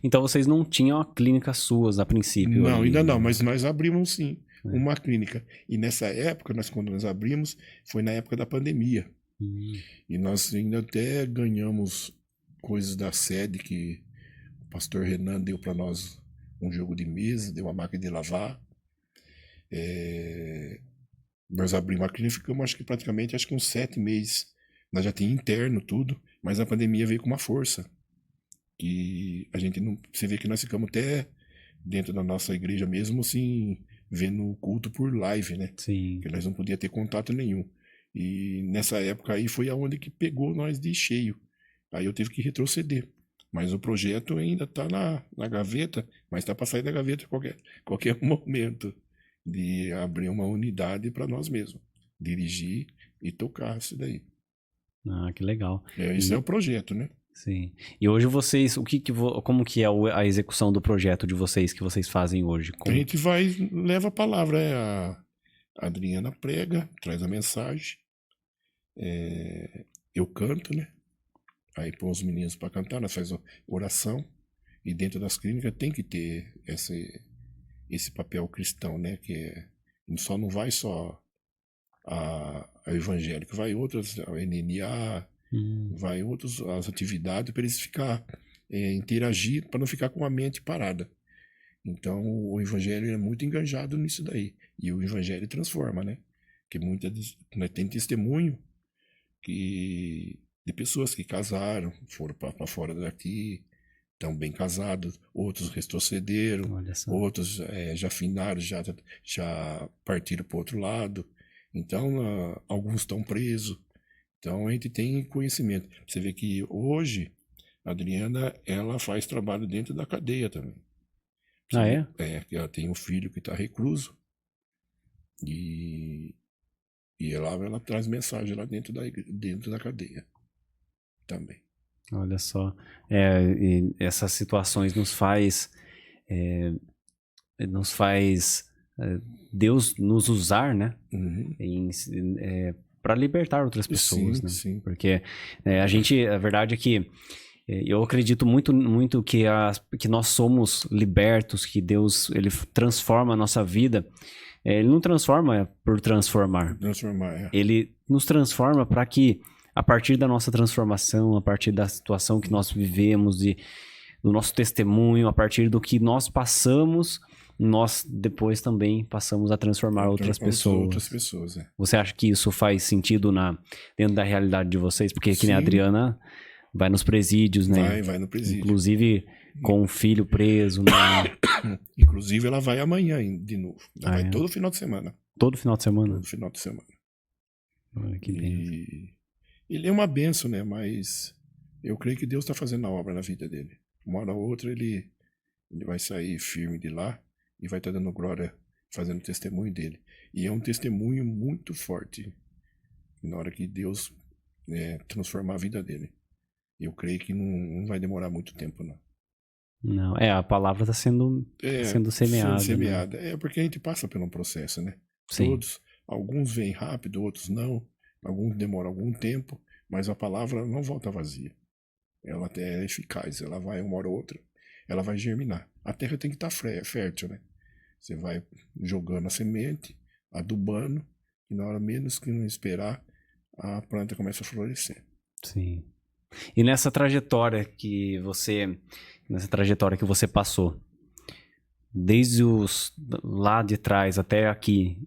[SPEAKER 1] Então vocês não tinham a clínica suas a princípio?
[SPEAKER 2] Não, ainda não, mas nós abrimos sim uma clínica. E nessa época, quando nós abrimos, foi na época da pandemia. E nós ainda até ganhamos coisas da sede que o pastor Renan deu para nós, um jogo de mesa, deu uma máquina de lavar. Nós abrimos a clínica, ficamos acho que uns 7 meses. Nós já tínhamos interno tudo, mas a pandemia veio com uma força. Que a gente não... Você vê que nós ficamos até dentro da nossa igreja mesmo, assim, vendo o culto por live, né?
[SPEAKER 1] Sim.
[SPEAKER 2] Porque nós não podíamos ter contato nenhum. E nessa época aí foi aonde que pegou nós de cheio. Aí eu tive que retroceder. Mas o projeto ainda está na gaveta, mas está para sair da gaveta a qualquer momento de abrir uma unidade para nós mesmos, dirigir e tocar isso daí.
[SPEAKER 1] Ah, que legal.
[SPEAKER 2] Esse é o projeto, né?
[SPEAKER 1] Sim. E hoje vocês, como que é a execução do projeto de vocês que vocês fazem hoje?
[SPEAKER 2] A gente leva a palavra, a Adriana prega, traz a mensagem, eu canto, né? Aí põe os meninos para cantar, nós fazemos oração, e dentro das clínicas tem que ter esse papel cristão, né? Que não vai só a evangélica, vai outras, a NNA, vai outras as atividades para eles interagir, para não ficar com a mente parada. Então o evangelho é muito engajado nisso daí, e o evangelho transforma, né? Que nós tem testemunho de pessoas que casaram, foram para fora daqui, estão bem casados, outros retrocederam, outros já finaram, já partiram para o outro lado. Então, alguns estão presos. Então, a gente tem conhecimento. Você vê que hoje, a Adriana, ela faz trabalho dentro da cadeia também. Que ela tem um filho que está recluso. E ela traz mensagem lá dentro da cadeia também.
[SPEAKER 1] Olha só, e essas situações nos faz Deus nos usar, né, para libertar outras pessoas, né?
[SPEAKER 2] Sim.
[SPEAKER 1] Porque a verdade é que eu acredito muito, muito que nós somos libertos, que Deus ele transforma a nossa vida. Ele não transforma por transformar. Ele nos transforma para que, a partir da nossa transformação, a partir da situação que nós vivemos, do nosso testemunho, a partir do que nós passamos, nós depois também passamos a transformar outras pessoas. Você acha que isso faz sentido dentro da realidade de vocês? Porque que nem a Adriana vai nos presídios, né?
[SPEAKER 2] Vai no presídio.
[SPEAKER 1] Inclusive com o filho preso, né?
[SPEAKER 2] Inclusive ela vai amanhã de novo. Ela vai todo final de semana.
[SPEAKER 1] Todo final de semana?
[SPEAKER 2] Todo final de semana.
[SPEAKER 1] Olha que benção.
[SPEAKER 2] Ele é uma benção, né? Mas eu creio que Deus está fazendo a obra na vida dele. Uma hora ou outra ele vai sair firme de lá e vai estar dando glória, fazendo testemunho dele. E é um testemunho muito forte na hora que Deus transformar a vida dele. Eu creio que não vai demorar muito tempo, não.
[SPEAKER 1] Não, a palavra está sendo semeada.
[SPEAKER 2] Semeada. Né? Porque a gente passa por um processo, né?
[SPEAKER 1] Sim.
[SPEAKER 2] Alguns vêm rápido, outros não. Alguns demoram algum tempo, mas a palavra não volta vazia. Ela até é eficaz, ela vai uma hora ou outra, ela vai germinar. A terra tem que estar fértil, né? Você vai jogando a semente, adubando, e na hora menos que não esperar, a planta começa a florescer.
[SPEAKER 1] Sim. E nessa trajetória que você passou, desde lá de trás até aqui,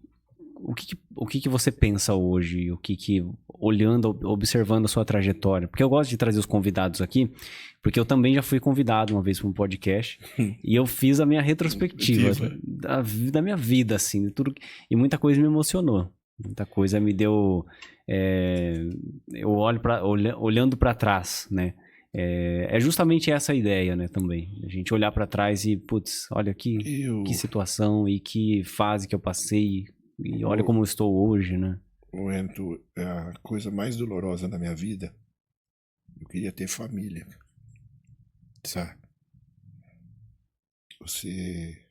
[SPEAKER 1] o que você pensa hoje? Observando a sua trajetória? Porque eu gosto de trazer os convidados aqui, porque eu também já fui convidado uma vez para um podcast e eu fiz a minha retrospectiva da minha vida, assim, tudo, e muita coisa me emocionou. Muita coisa me deu... eu olhando para trás, né? É justamente essa a ideia, né, também. A gente olhar para trás e, putz, olha que situação e que fase que eu passei e olha como eu estou hoje, né?
[SPEAKER 2] A coisa mais dolorosa da minha vida, eu queria ter família, sabe? Você...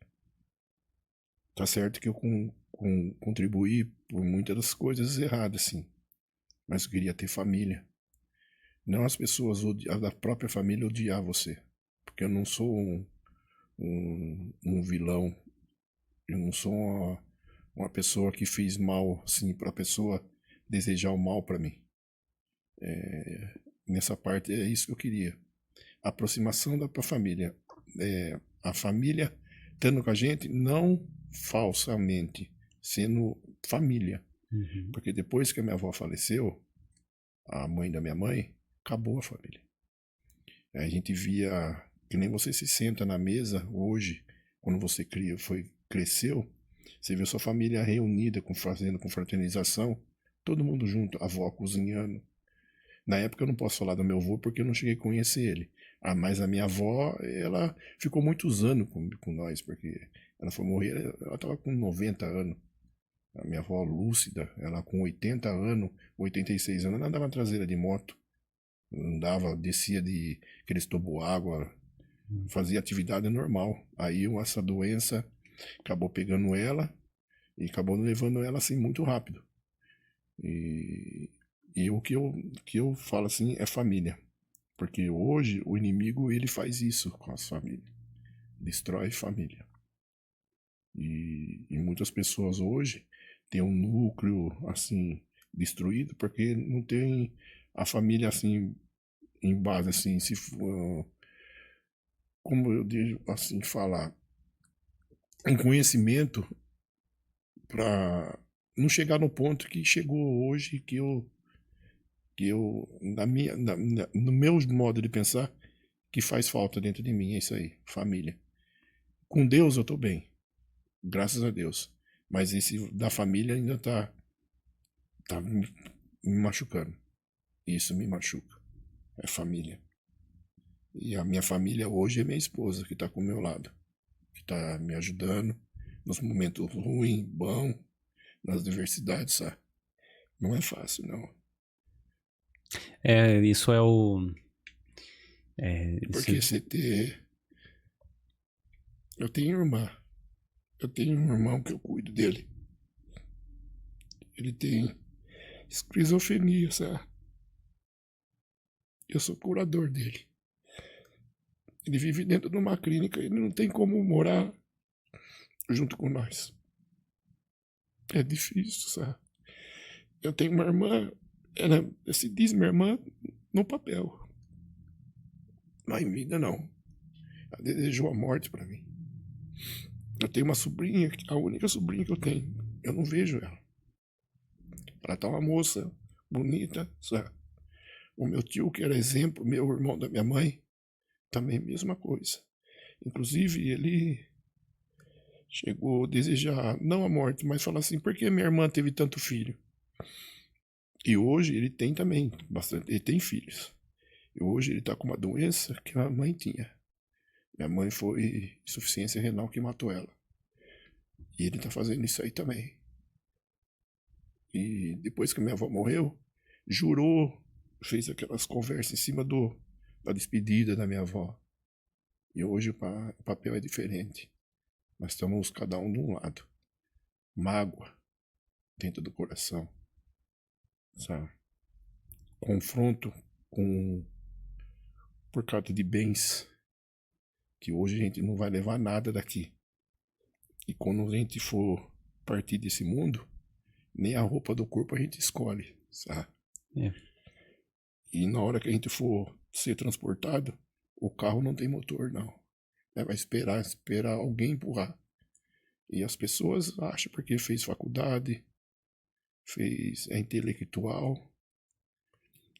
[SPEAKER 2] Tá certo que eu contribuí por muitas das coisas erradas, sim. Mas eu queria ter família. Não as pessoas da própria família odiar você. Porque eu não sou um vilão. Eu não sou uma pessoa que fez mal, assim, para a pessoa desejar o mal para mim. Nessa parte é isso que eu queria. A aproximação da família. A família estando com a gente, não falsamente, sendo família. Porque depois que a minha avó faleceu, a mãe da minha mãe, acabou a família. A gente via, que nem você se senta na mesa hoje, quando você cresceu, você vê sua família reunida, fazendo confraternização, todo mundo junto, a avó cozinhando. Na época eu não posso falar do meu avô porque eu não cheguei a conhecer ele. Mas a minha avó, ela ficou muitos anos com nós, porque ela foi morrer, ela estava com 90 anos. A minha avó Lúcida, ela com 80 anos, 86 anos, ela andava na traseira de moto. Andava, descia de aqueles toboágua, fazia atividade normal. Aí essa doença acabou pegando ela e acabou levando ela assim muito rápido. E o que eu falo assim é família. Porque hoje o inimigo ele faz isso com as famílias. Destrói família. E muitas pessoas hoje têm um núcleo assim destruído porque não tem a família assim em base assim, se for, como eu devo assim falar, um conhecimento para não chegar no ponto que chegou hoje que eu no meu modo de pensar que faz falta dentro de mim, é isso aí, família. Com Deus eu tô bem, graças a Deus. Mas esse da família ainda tá me machucando. Isso me machuca. É família. E a minha família hoje é minha esposa, que tá com o meu lado. Que tá me ajudando nos momentos ruins, bons, nas diversidades, sabe? Não é fácil, não.
[SPEAKER 1] Isso é o...
[SPEAKER 2] Porque você ter... Eu tenho irmã. Eu tenho um irmão que eu cuido dele. Ele tem esquizofrenia, sabe? Eu sou curador dele. Ele vive dentro de uma clínica, ele não tem como morar junto com nós. É difícil, sabe? Eu tenho uma irmã, ela se diz minha irmã no papel. Mas em vida não. Ela desejou a morte pra mim. Eu tenho uma sobrinha, a única sobrinha que eu tenho. Eu não vejo ela. Ela tá uma moça bonita, sabe? O meu tio, que era exemplo, meu irmão da minha mãe, também mesma coisa. Inclusive, ele chegou a desejar, não a morte, mas falar assim, por que minha irmã teve tanto filho? E hoje ele tem também bastante, ele tem filhos. E hoje ele tá com uma doença que a mãe tinha. Minha mãe foi insuficiência renal que matou ela. E ele tá fazendo isso aí também. E depois que minha avó morreu, jurou, fez aquelas conversas em cima da despedida da minha avó. E hoje o papel é diferente. Nós estamos cada um de um lado. Mágoa dentro do coração. Sabe? Confronto por causa de bens que hoje a gente não vai levar nada daqui. E quando a gente for partir desse mundo, nem a roupa do corpo a gente escolhe, sabe? E na hora que a gente for ser transportado, o carro não tem motor, não. Vai esperar alguém empurrar. E as pessoas acham porque fez faculdade, é intelectual.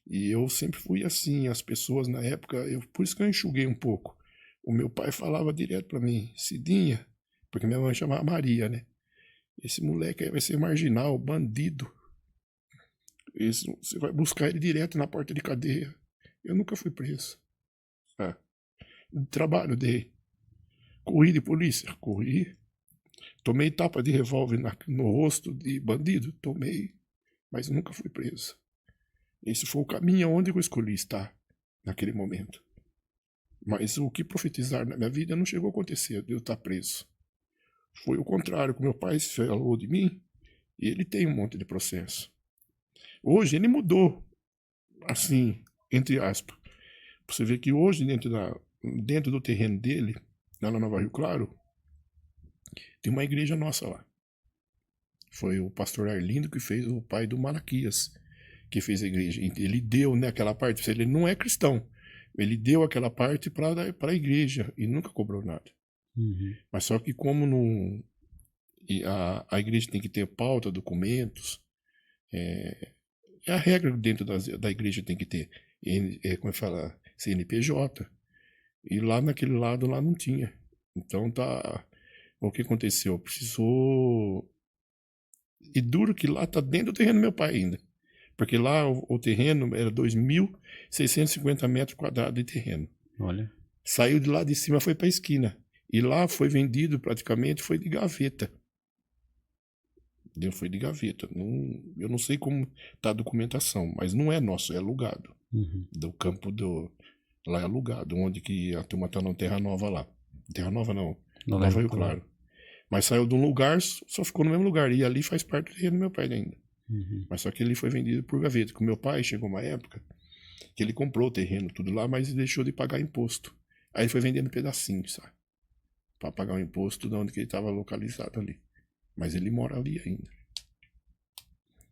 [SPEAKER 2] E eu sempre fui assim, as pessoas na época, por isso que eu enxuguei um pouco. O meu pai falava direto pra mim, Cidinha, porque minha mãe chamava Maria, né? Esse moleque aí vai ser marginal, bandido. Você vai buscar ele direto na porta de cadeia. Eu nunca fui preso. Trabalho dei. Corri de polícia? Corri. Tomei tapa de revólver no rosto de bandido? Tomei. Mas nunca fui preso. Esse foi o caminho onde eu escolhi estar naquele momento. Mas o que profetizar na minha vida não chegou a acontecer de eu estar preso. Foi o contrário, que meu pai falou de mim, e ele tem um monte de processo. Hoje ele mudou, assim, entre aspas. Você vê que hoje, dentro do terreno dele, lá na Nova Rio Claro, tem uma igreja nossa lá. Foi o pastor Arlindo que fez, o pai do Malaquias, que fez a igreja. Ele deu, né, aquela parte, ele não é cristão, ele deu aquela parte para a igreja e nunca cobrou nada.
[SPEAKER 1] Uhum.
[SPEAKER 2] Mas só que como não... A igreja tem que ter pauta, documentos, é a regra dentro da igreja tem que ter, como é que fala, CNPJ. E lá naquele lado lá não tinha. Então O que aconteceu? Precisou... E duro que lá tá dentro do terreno do meu pai ainda. Porque lá o terreno era 2.650 metros quadrados de terreno.
[SPEAKER 1] Olha.
[SPEAKER 2] Saiu de lá de cima, foi para a esquina. E lá foi vendido praticamente, foi de gaveta. Foi de gaveta. Eu não sei como tá a documentação, mas não é nosso, é alugado. Do campo do... Lá é alugado, onde que a turma tá na Terra Nova lá. Terra Nova não, Nova Rio Claro. Mas saiu de um lugar, só ficou no mesmo lugar. E ali faz parte do terreno do meu pai ainda. Mas só que ele foi vendido por gaveta. Com meu pai chegou uma época que ele comprou o terreno, tudo lá, mas deixou de pagar imposto. Aí ele foi vendendo pedacinhos, sabe? Pra pagar o imposto de onde que ele estava localizado ali. Mas ele mora ali ainda.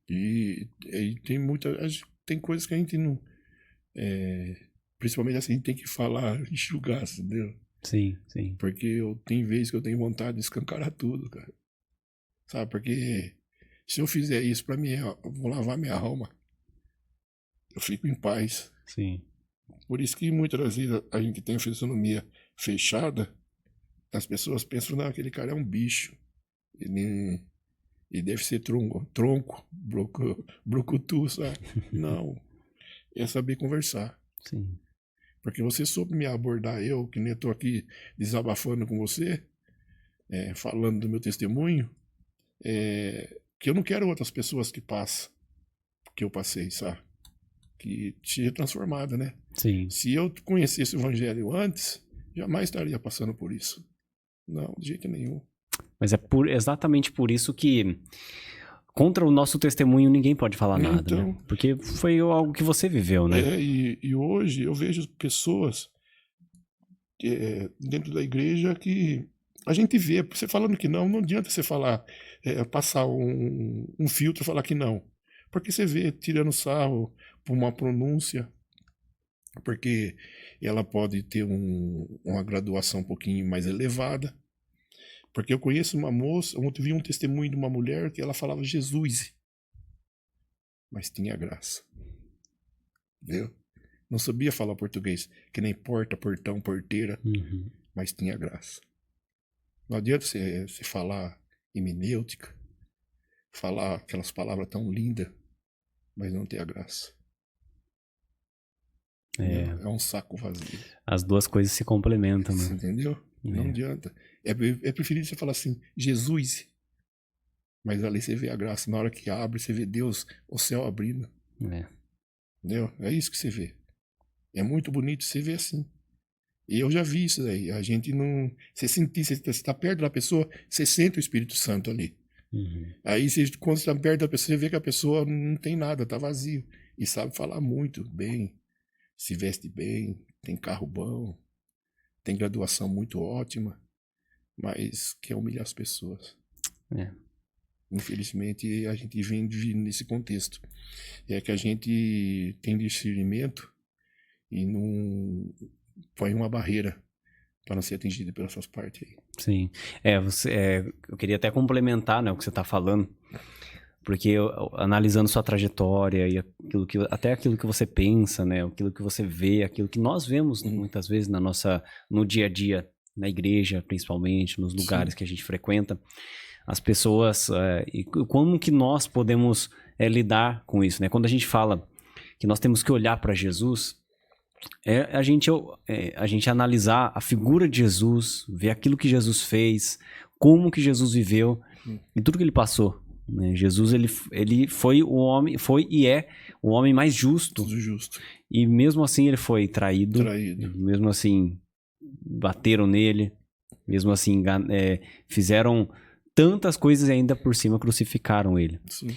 [SPEAKER 2] E tem tem coisas que a gente não... principalmente assim, a gente tem que falar, enxugar, entendeu?
[SPEAKER 1] Sim, sim.
[SPEAKER 2] Porque tem vezes que eu tenho vontade de escancarar tudo, cara. Sabe, porque se eu fizer isso pra mim, eu vou lavar minha alma. Eu fico em paz.
[SPEAKER 1] Sim.
[SPEAKER 2] Por isso que muitas vezes a gente tem a fisionomia fechada, as pessoas pensam, não, aquele cara é um bicho. Ele deve ser tronco, brucutu, sabe? Não. É saber conversar.
[SPEAKER 1] Sim.
[SPEAKER 2] Porque você soube me abordar, eu, que nem estou aqui desabafando com você, falando do meu testemunho, que eu não quero outras pessoas que passam, que eu passei, sabe? Que seja transformada, né?
[SPEAKER 1] Sim.
[SPEAKER 2] Se eu conhecesse o Evangelho antes, jamais estaria passando por isso. Não, de jeito nenhum.
[SPEAKER 1] Mas é exatamente por isso que contra o nosso testemunho ninguém pode falar nada,
[SPEAKER 2] Então,
[SPEAKER 1] né? Porque foi algo que você viveu, né?
[SPEAKER 2] E hoje eu vejo pessoas dentro da igreja que a gente vê, você falando que não adianta você falar, passar um filtro e falar que não. Porque você vê tirando sarro por uma pronúncia, porque ela pode ter uma graduação um pouquinho mais elevada. Porque eu conheço uma moça, ontem vi um testemunho de uma mulher que ela falava Jesus, mas tinha graça. Entendeu? Não sabia falar português, que nem porta, portão, porteira, mas tinha graça. Não adianta você falar hermenêutica, falar aquelas palavras tão lindas, mas não ter a graça. É um saco vazio.
[SPEAKER 1] As duas coisas se complementam, né?
[SPEAKER 2] Você entendeu? Não adianta. É preferível você falar assim, Jesus. Mas ali você vê a graça. Na hora que abre, você vê Deus, o céu abrindo. Entendeu? É isso que você vê. É muito bonito você ver assim. E eu já vi isso aí. A gente não... Você sentir, você está perto da pessoa, você sente o Espírito Santo ali. Aí quando você está perto da pessoa, você vê que a pessoa não tem nada, está vazio. E sabe falar muito bem. Se veste bem, tem carro bom, tem graduação muito ótima, mas quer humilhar as pessoas. Infelizmente, a gente vem nesse contexto. É que a gente tem discernimento e não põe uma barreira para não ser atingido pelas suas partes aí.
[SPEAKER 1] Sim. Eu queria até complementar, né, o que você está falando, porque analisando sua trajetória e até aquilo que você pensa, né, aquilo que você vê, aquilo que nós vemos muitas vezes no dia a dia, na igreja principalmente, nos lugares que a gente frequenta, as pessoas, e como que nós podemos lidar com isso, né? Quando a gente fala que nós temos que olhar para Jesus, a gente analisar a figura de Jesus, ver aquilo que Jesus fez, como que Jesus viveu e tudo que ele passou. Né? Jesus, ele foi o homem, foi e é o homem mais justo.
[SPEAKER 2] Tudo justo.
[SPEAKER 1] E mesmo assim ele foi traído. Mesmo assim bateram nele. Mesmo assim fizeram tantas coisas e ainda por cima crucificaram ele.
[SPEAKER 2] Sim.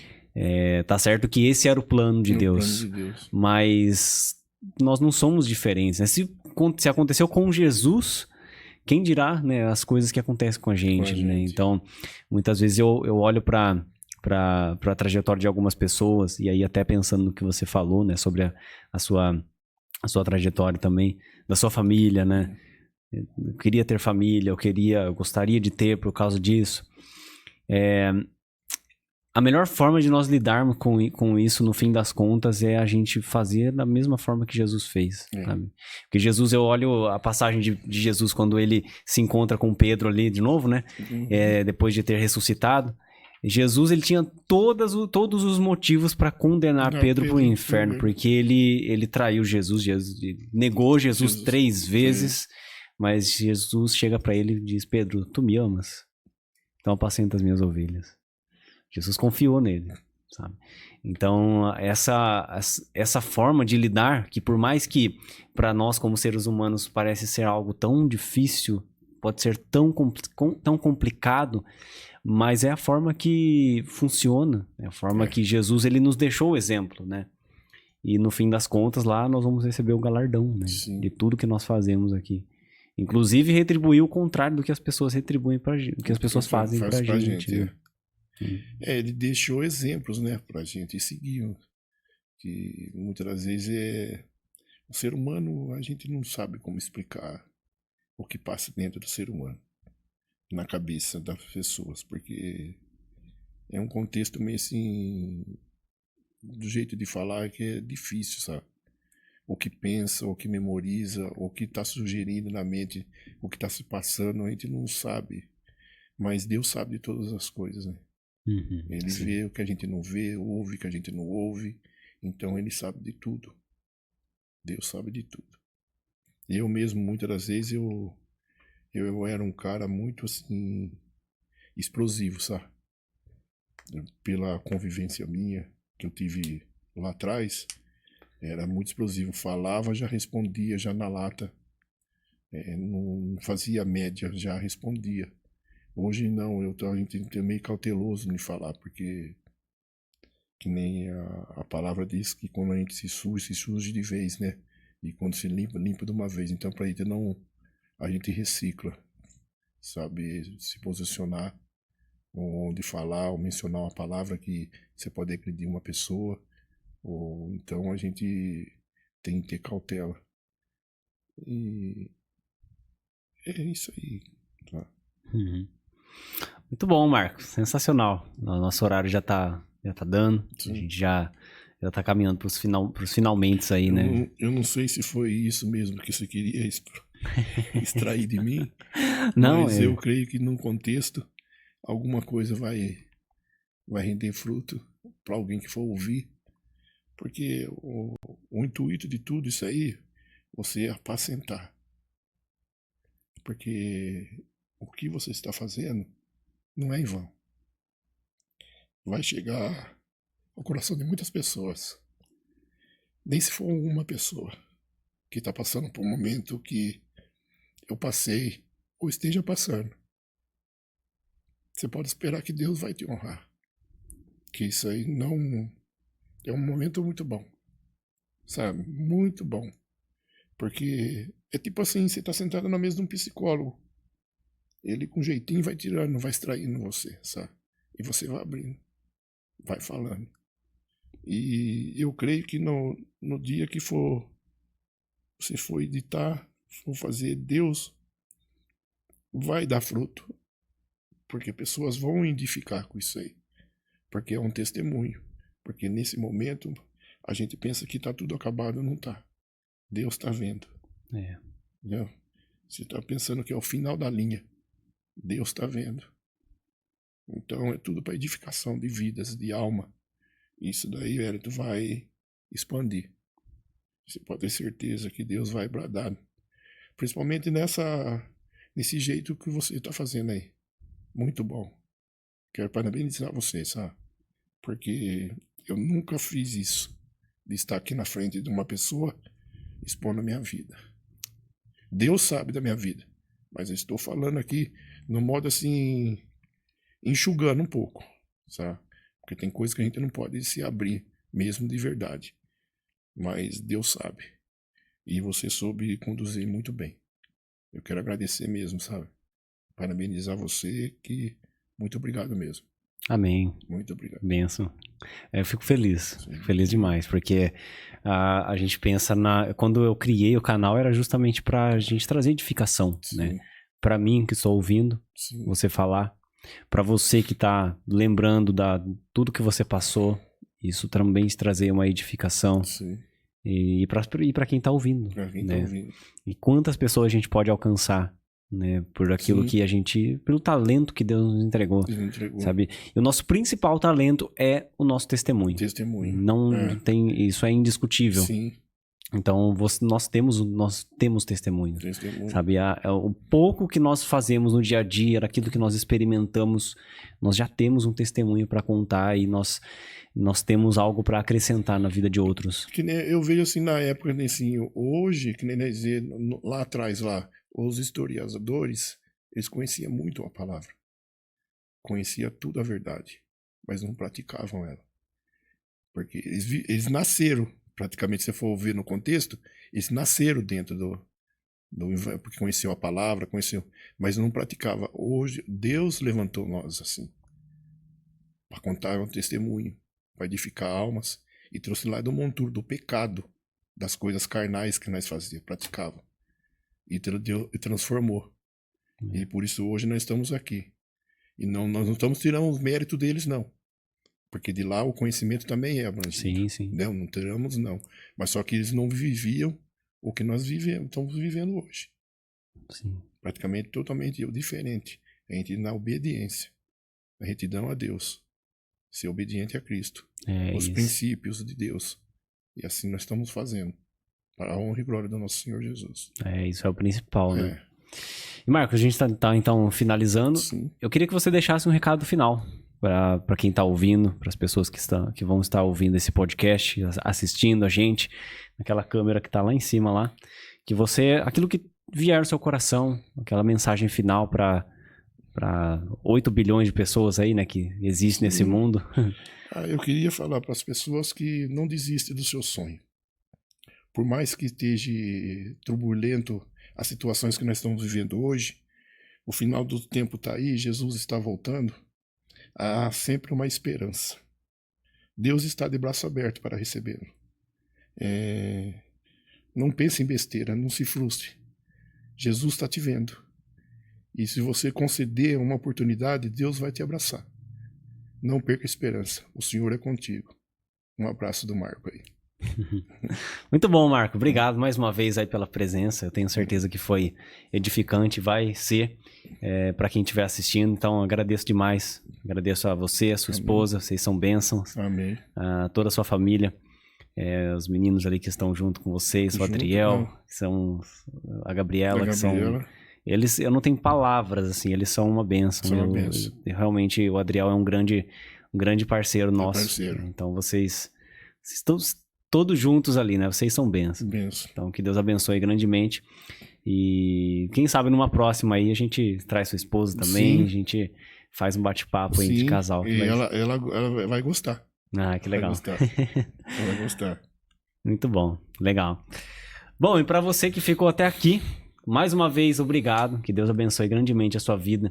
[SPEAKER 1] Tá certo que esse era o plano de Deus.
[SPEAKER 2] Plano de Deus.
[SPEAKER 1] Mas nós não somos diferentes. Né? Se aconteceu com Jesus, quem dirá, né, as coisas que acontecem com a gente. Né? Então, muitas vezes eu olho para a trajetória de algumas pessoas, e aí até pensando no que você falou, né, sobre a sua trajetória também, da sua família, né? Eu queria ter família, eu gostaria de ter por causa disso. a melhor forma de nós lidarmos com isso, no fim das contas, é a gente fazer da mesma forma que Jesus fez, sabe? Porque Jesus, eu olho a passagem de Jesus quando ele se encontra com Pedro ali de novo, né? Depois de ter ressuscitado. Jesus, ele tinha todos os motivos para condenar Pedro para o inferno, porque ele traiu Jesus, negou Jesus 3 vezes, mas Jesus chega para ele e diz: Pedro, tu me amas? Então apacenta as minhas ovelhas. Jesus confiou nele, sabe? Então, essa forma de lidar, que por mais que para nós como seres humanos parece ser algo tão difícil, pode ser tão complicado, mas é a forma que funciona, é a forma que Jesus ele nos deixou o exemplo, né? E no fim das contas, lá nós vamos receber o galardão, né? De tudo que nós fazemos aqui. Inclusive retribuir o contrário do que as pessoas retribuem pra gente, do que as pessoas fazem pra gente. Né?
[SPEAKER 2] Ele deixou exemplos, né, pra gente seguir. Que muitas das vezes o ser humano, a gente não sabe como explicar o que passa dentro do ser humano, na cabeça das pessoas, porque é um contexto meio assim, do jeito de falar que é difícil, sabe? O que pensa, o que memoriza, o que está sugerindo na mente, o que está se passando, a gente não sabe. Mas Deus sabe de todas as coisas, né? Ele vê o que a gente não vê, ouve o que a gente não ouve. Então ele sabe de tudo. Deus sabe de tudo. Eu mesmo, muitas das vezes, eu era um cara muito assim, explosivo, sabe? Pela convivência minha que eu tive lá atrás, era muito explosivo. Falava, já respondia, já na lata. Não fazia média, já respondia. Hoje não, a gente tem que ter meio cauteloso em falar, porque que nem a palavra diz que quando a gente se surge de vez, né? E quando se limpa de uma vez. Então, pra gente não, a gente recicla, sabe? Se posicionar, onde falar, ou mencionar uma palavra que você pode agredir uma pessoa. Ou então a gente tem que ter cautela. E é isso aí, tá?
[SPEAKER 1] Muito bom, Marcos. Sensacional. O nosso horário já tá dando. Sim. A gente já tá caminhando pros finalmente aí, né?
[SPEAKER 2] Eu não sei se foi isso mesmo que você queria extrair de mim.
[SPEAKER 1] Não,
[SPEAKER 2] mas eu creio que num contexto alguma coisa vai render fruto para alguém que for ouvir. Porque o intuito de tudo isso aí, você apacentar. Porque o que você está fazendo não é em vão. Vai chegar ao coração de muitas pessoas. Nem se for uma pessoa que está passando por um momento que eu passei ou esteja passando. Você pode esperar que Deus vai te honrar. Que isso aí não... É um momento muito bom. Sabe? Muito bom. Porque é tipo assim, você está sentado na mesa de um psicólogo. Ele com jeitinho vai tirando, vai extraindo você, sabe? E você vai abrindo, vai falando. E eu creio que no dia que você for editar, for fazer, Deus vai dar fruto. Porque pessoas vão edificar com isso aí. Porque é um testemunho. Porque nesse momento a gente pensa que está tudo acabado, não está. Deus está vendo. Entendeu? Você está pensando que é o final da linha. Deus está vendo. Então é tudo para edificação de vidas, de alma. Isso daí, velho, tu vai expandir. Você pode ter certeza que Deus vai bradar. Principalmente nesse jeito que você está fazendo aí. Muito bom. Quero parabenizar você, sabe? Porque eu nunca fiz isso. De estar aqui na frente de uma pessoa expondo a minha vida. Deus sabe da minha vida. Mas eu estou falando aqui no modo assim, enxugando um pouco, sabe? Porque tem coisas que a gente não pode se abrir, mesmo de verdade. Mas Deus sabe. E você soube conduzir muito bem. Eu quero agradecer mesmo, sabe? Parabenizar você, que muito obrigado mesmo.
[SPEAKER 1] Amém.
[SPEAKER 2] Muito obrigado.
[SPEAKER 1] Bênção. Eu fico feliz. Fico feliz demais, porque a gente pensa quando eu criei o canal, era justamente pra gente trazer edificação, né? Pra mim, que estou ouvindo você falar. Para você que tá lembrando tudo que você passou, isso também te trazer uma edificação.
[SPEAKER 2] Sim.
[SPEAKER 1] E para quem tá ouvindo,
[SPEAKER 2] Pra quem
[SPEAKER 1] né?
[SPEAKER 2] tá ouvindo.
[SPEAKER 1] E quantas pessoas a gente pode alcançar, né? Por aquilo
[SPEAKER 2] Sim.
[SPEAKER 1] que a gente... Pelo talento que Deus nos entregou,
[SPEAKER 2] Ele entregou.
[SPEAKER 1] sabe? E o nosso principal talento é o nosso testemunho.
[SPEAKER 2] Testemunho.
[SPEAKER 1] Não tem... Isso é indiscutível.
[SPEAKER 2] Sim.
[SPEAKER 1] Então, nós temos testemunho,
[SPEAKER 2] Testemunho.
[SPEAKER 1] sabe? O pouco que nós fazemos no dia a dia, daquilo que nós experimentamos, nós já temos um testemunho para contar e nós temos algo para acrescentar na vida de outros.
[SPEAKER 2] Que nem eu vejo assim na época, assim, hoje, que nem dizer, lá atrás, lá, os historiadores, eles conheciam muito a palavra. Conheciam tudo a verdade, mas não praticavam ela. Porque eles nasceram, praticamente, se você for ver no contexto, eles nasceram dentro porque conheciam a palavra, mas não praticava. Hoje, Deus levantou nós assim, para contar um testemunho, para edificar almas, e trouxe lá do monturo do pecado, das coisas carnais que nós fazíamos, praticava, e transformou. E por isso hoje nós estamos aqui. E nós não estamos tirando os méritos deles, não. Porque de lá o conhecimento também é abrangido.
[SPEAKER 1] Sim.
[SPEAKER 2] Não tiramos, não. Mas só que eles não viviam o que nós estamos vivendo hoje.
[SPEAKER 1] Sim.
[SPEAKER 2] Praticamente totalmente diferente. A gente na obediência, a retidão a Deus, ser obediente a Cristo, os princípios de Deus. E assim nós estamos fazendo, para a honra e glória do nosso Senhor Jesus.
[SPEAKER 1] Isso é o principal, né? E Marcos, a gente tá então finalizando.
[SPEAKER 2] Sim.
[SPEAKER 1] Eu queria que você deixasse um recado final para quem está ouvindo, para as pessoas que vão estar ouvindo esse podcast, assistindo a gente, naquela câmera que está lá em cima lá, que aquilo que vier no seu coração, aquela mensagem final para 8 bilhões de pessoas aí, né, que existem nesse mundo.
[SPEAKER 2] Eu queria falar para as pessoas que não desistem do seu sonho. Por mais que esteja turbulento as situações que nós estamos vivendo hoje, o final do tempo está aí, Jesus está voltando. Há sempre uma esperança. Deus está de braço aberto para recebê-lo. Não pense em besteira, não se frustre. Jesus está te vendo. E se você conceder uma oportunidade, Deus vai te abraçar. Não perca a esperança. O Senhor é contigo. Um abraço do Marco aí.
[SPEAKER 1] Muito bom, Marco. Obrigado mais uma vez aí pela presença. Eu tenho certeza que foi edificante, vai ser para quem estiver assistindo. Então, agradeço demais. Agradeço a você, a sua esposa. Vocês são bênçãos.
[SPEAKER 2] Amém.
[SPEAKER 1] A toda a sua família. Os meninos ali que estão junto com vocês, o Adriel, que são a Gabriela, que são... eu não tenho palavras, assim, eles são uma bênção. Realmente, o Adriel é um grande parceiro nosso. Então, vocês estão todos juntos ali, né? Vocês são bênçãos. Então, que Deus abençoe grandemente. E quem sabe numa próxima aí a gente traz sua esposa também, a gente faz um bate-papo aí de casal.
[SPEAKER 2] E ela vai gostar.
[SPEAKER 1] Ah, que legal.
[SPEAKER 2] Ela vai gostar.
[SPEAKER 1] Muito bom, legal. Bom, e para você que ficou até aqui, mais uma vez, obrigado. Que Deus abençoe grandemente a sua vida.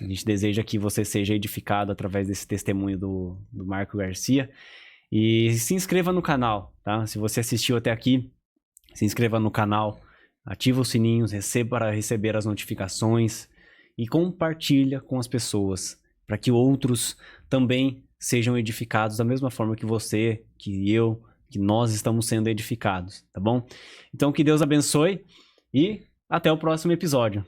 [SPEAKER 1] A gente deseja que você seja edificado através desse testemunho do Marco Garcia. E se inscreva no canal, tá? Se você assistiu até aqui, se inscreva no canal, ativa os sininhos, para receber as notificações e compartilha com as pessoas, para que outros também sejam edificados da mesma forma que você, que eu, que nós estamos sendo edificados, tá bom? Então que Deus abençoe e até o próximo episódio.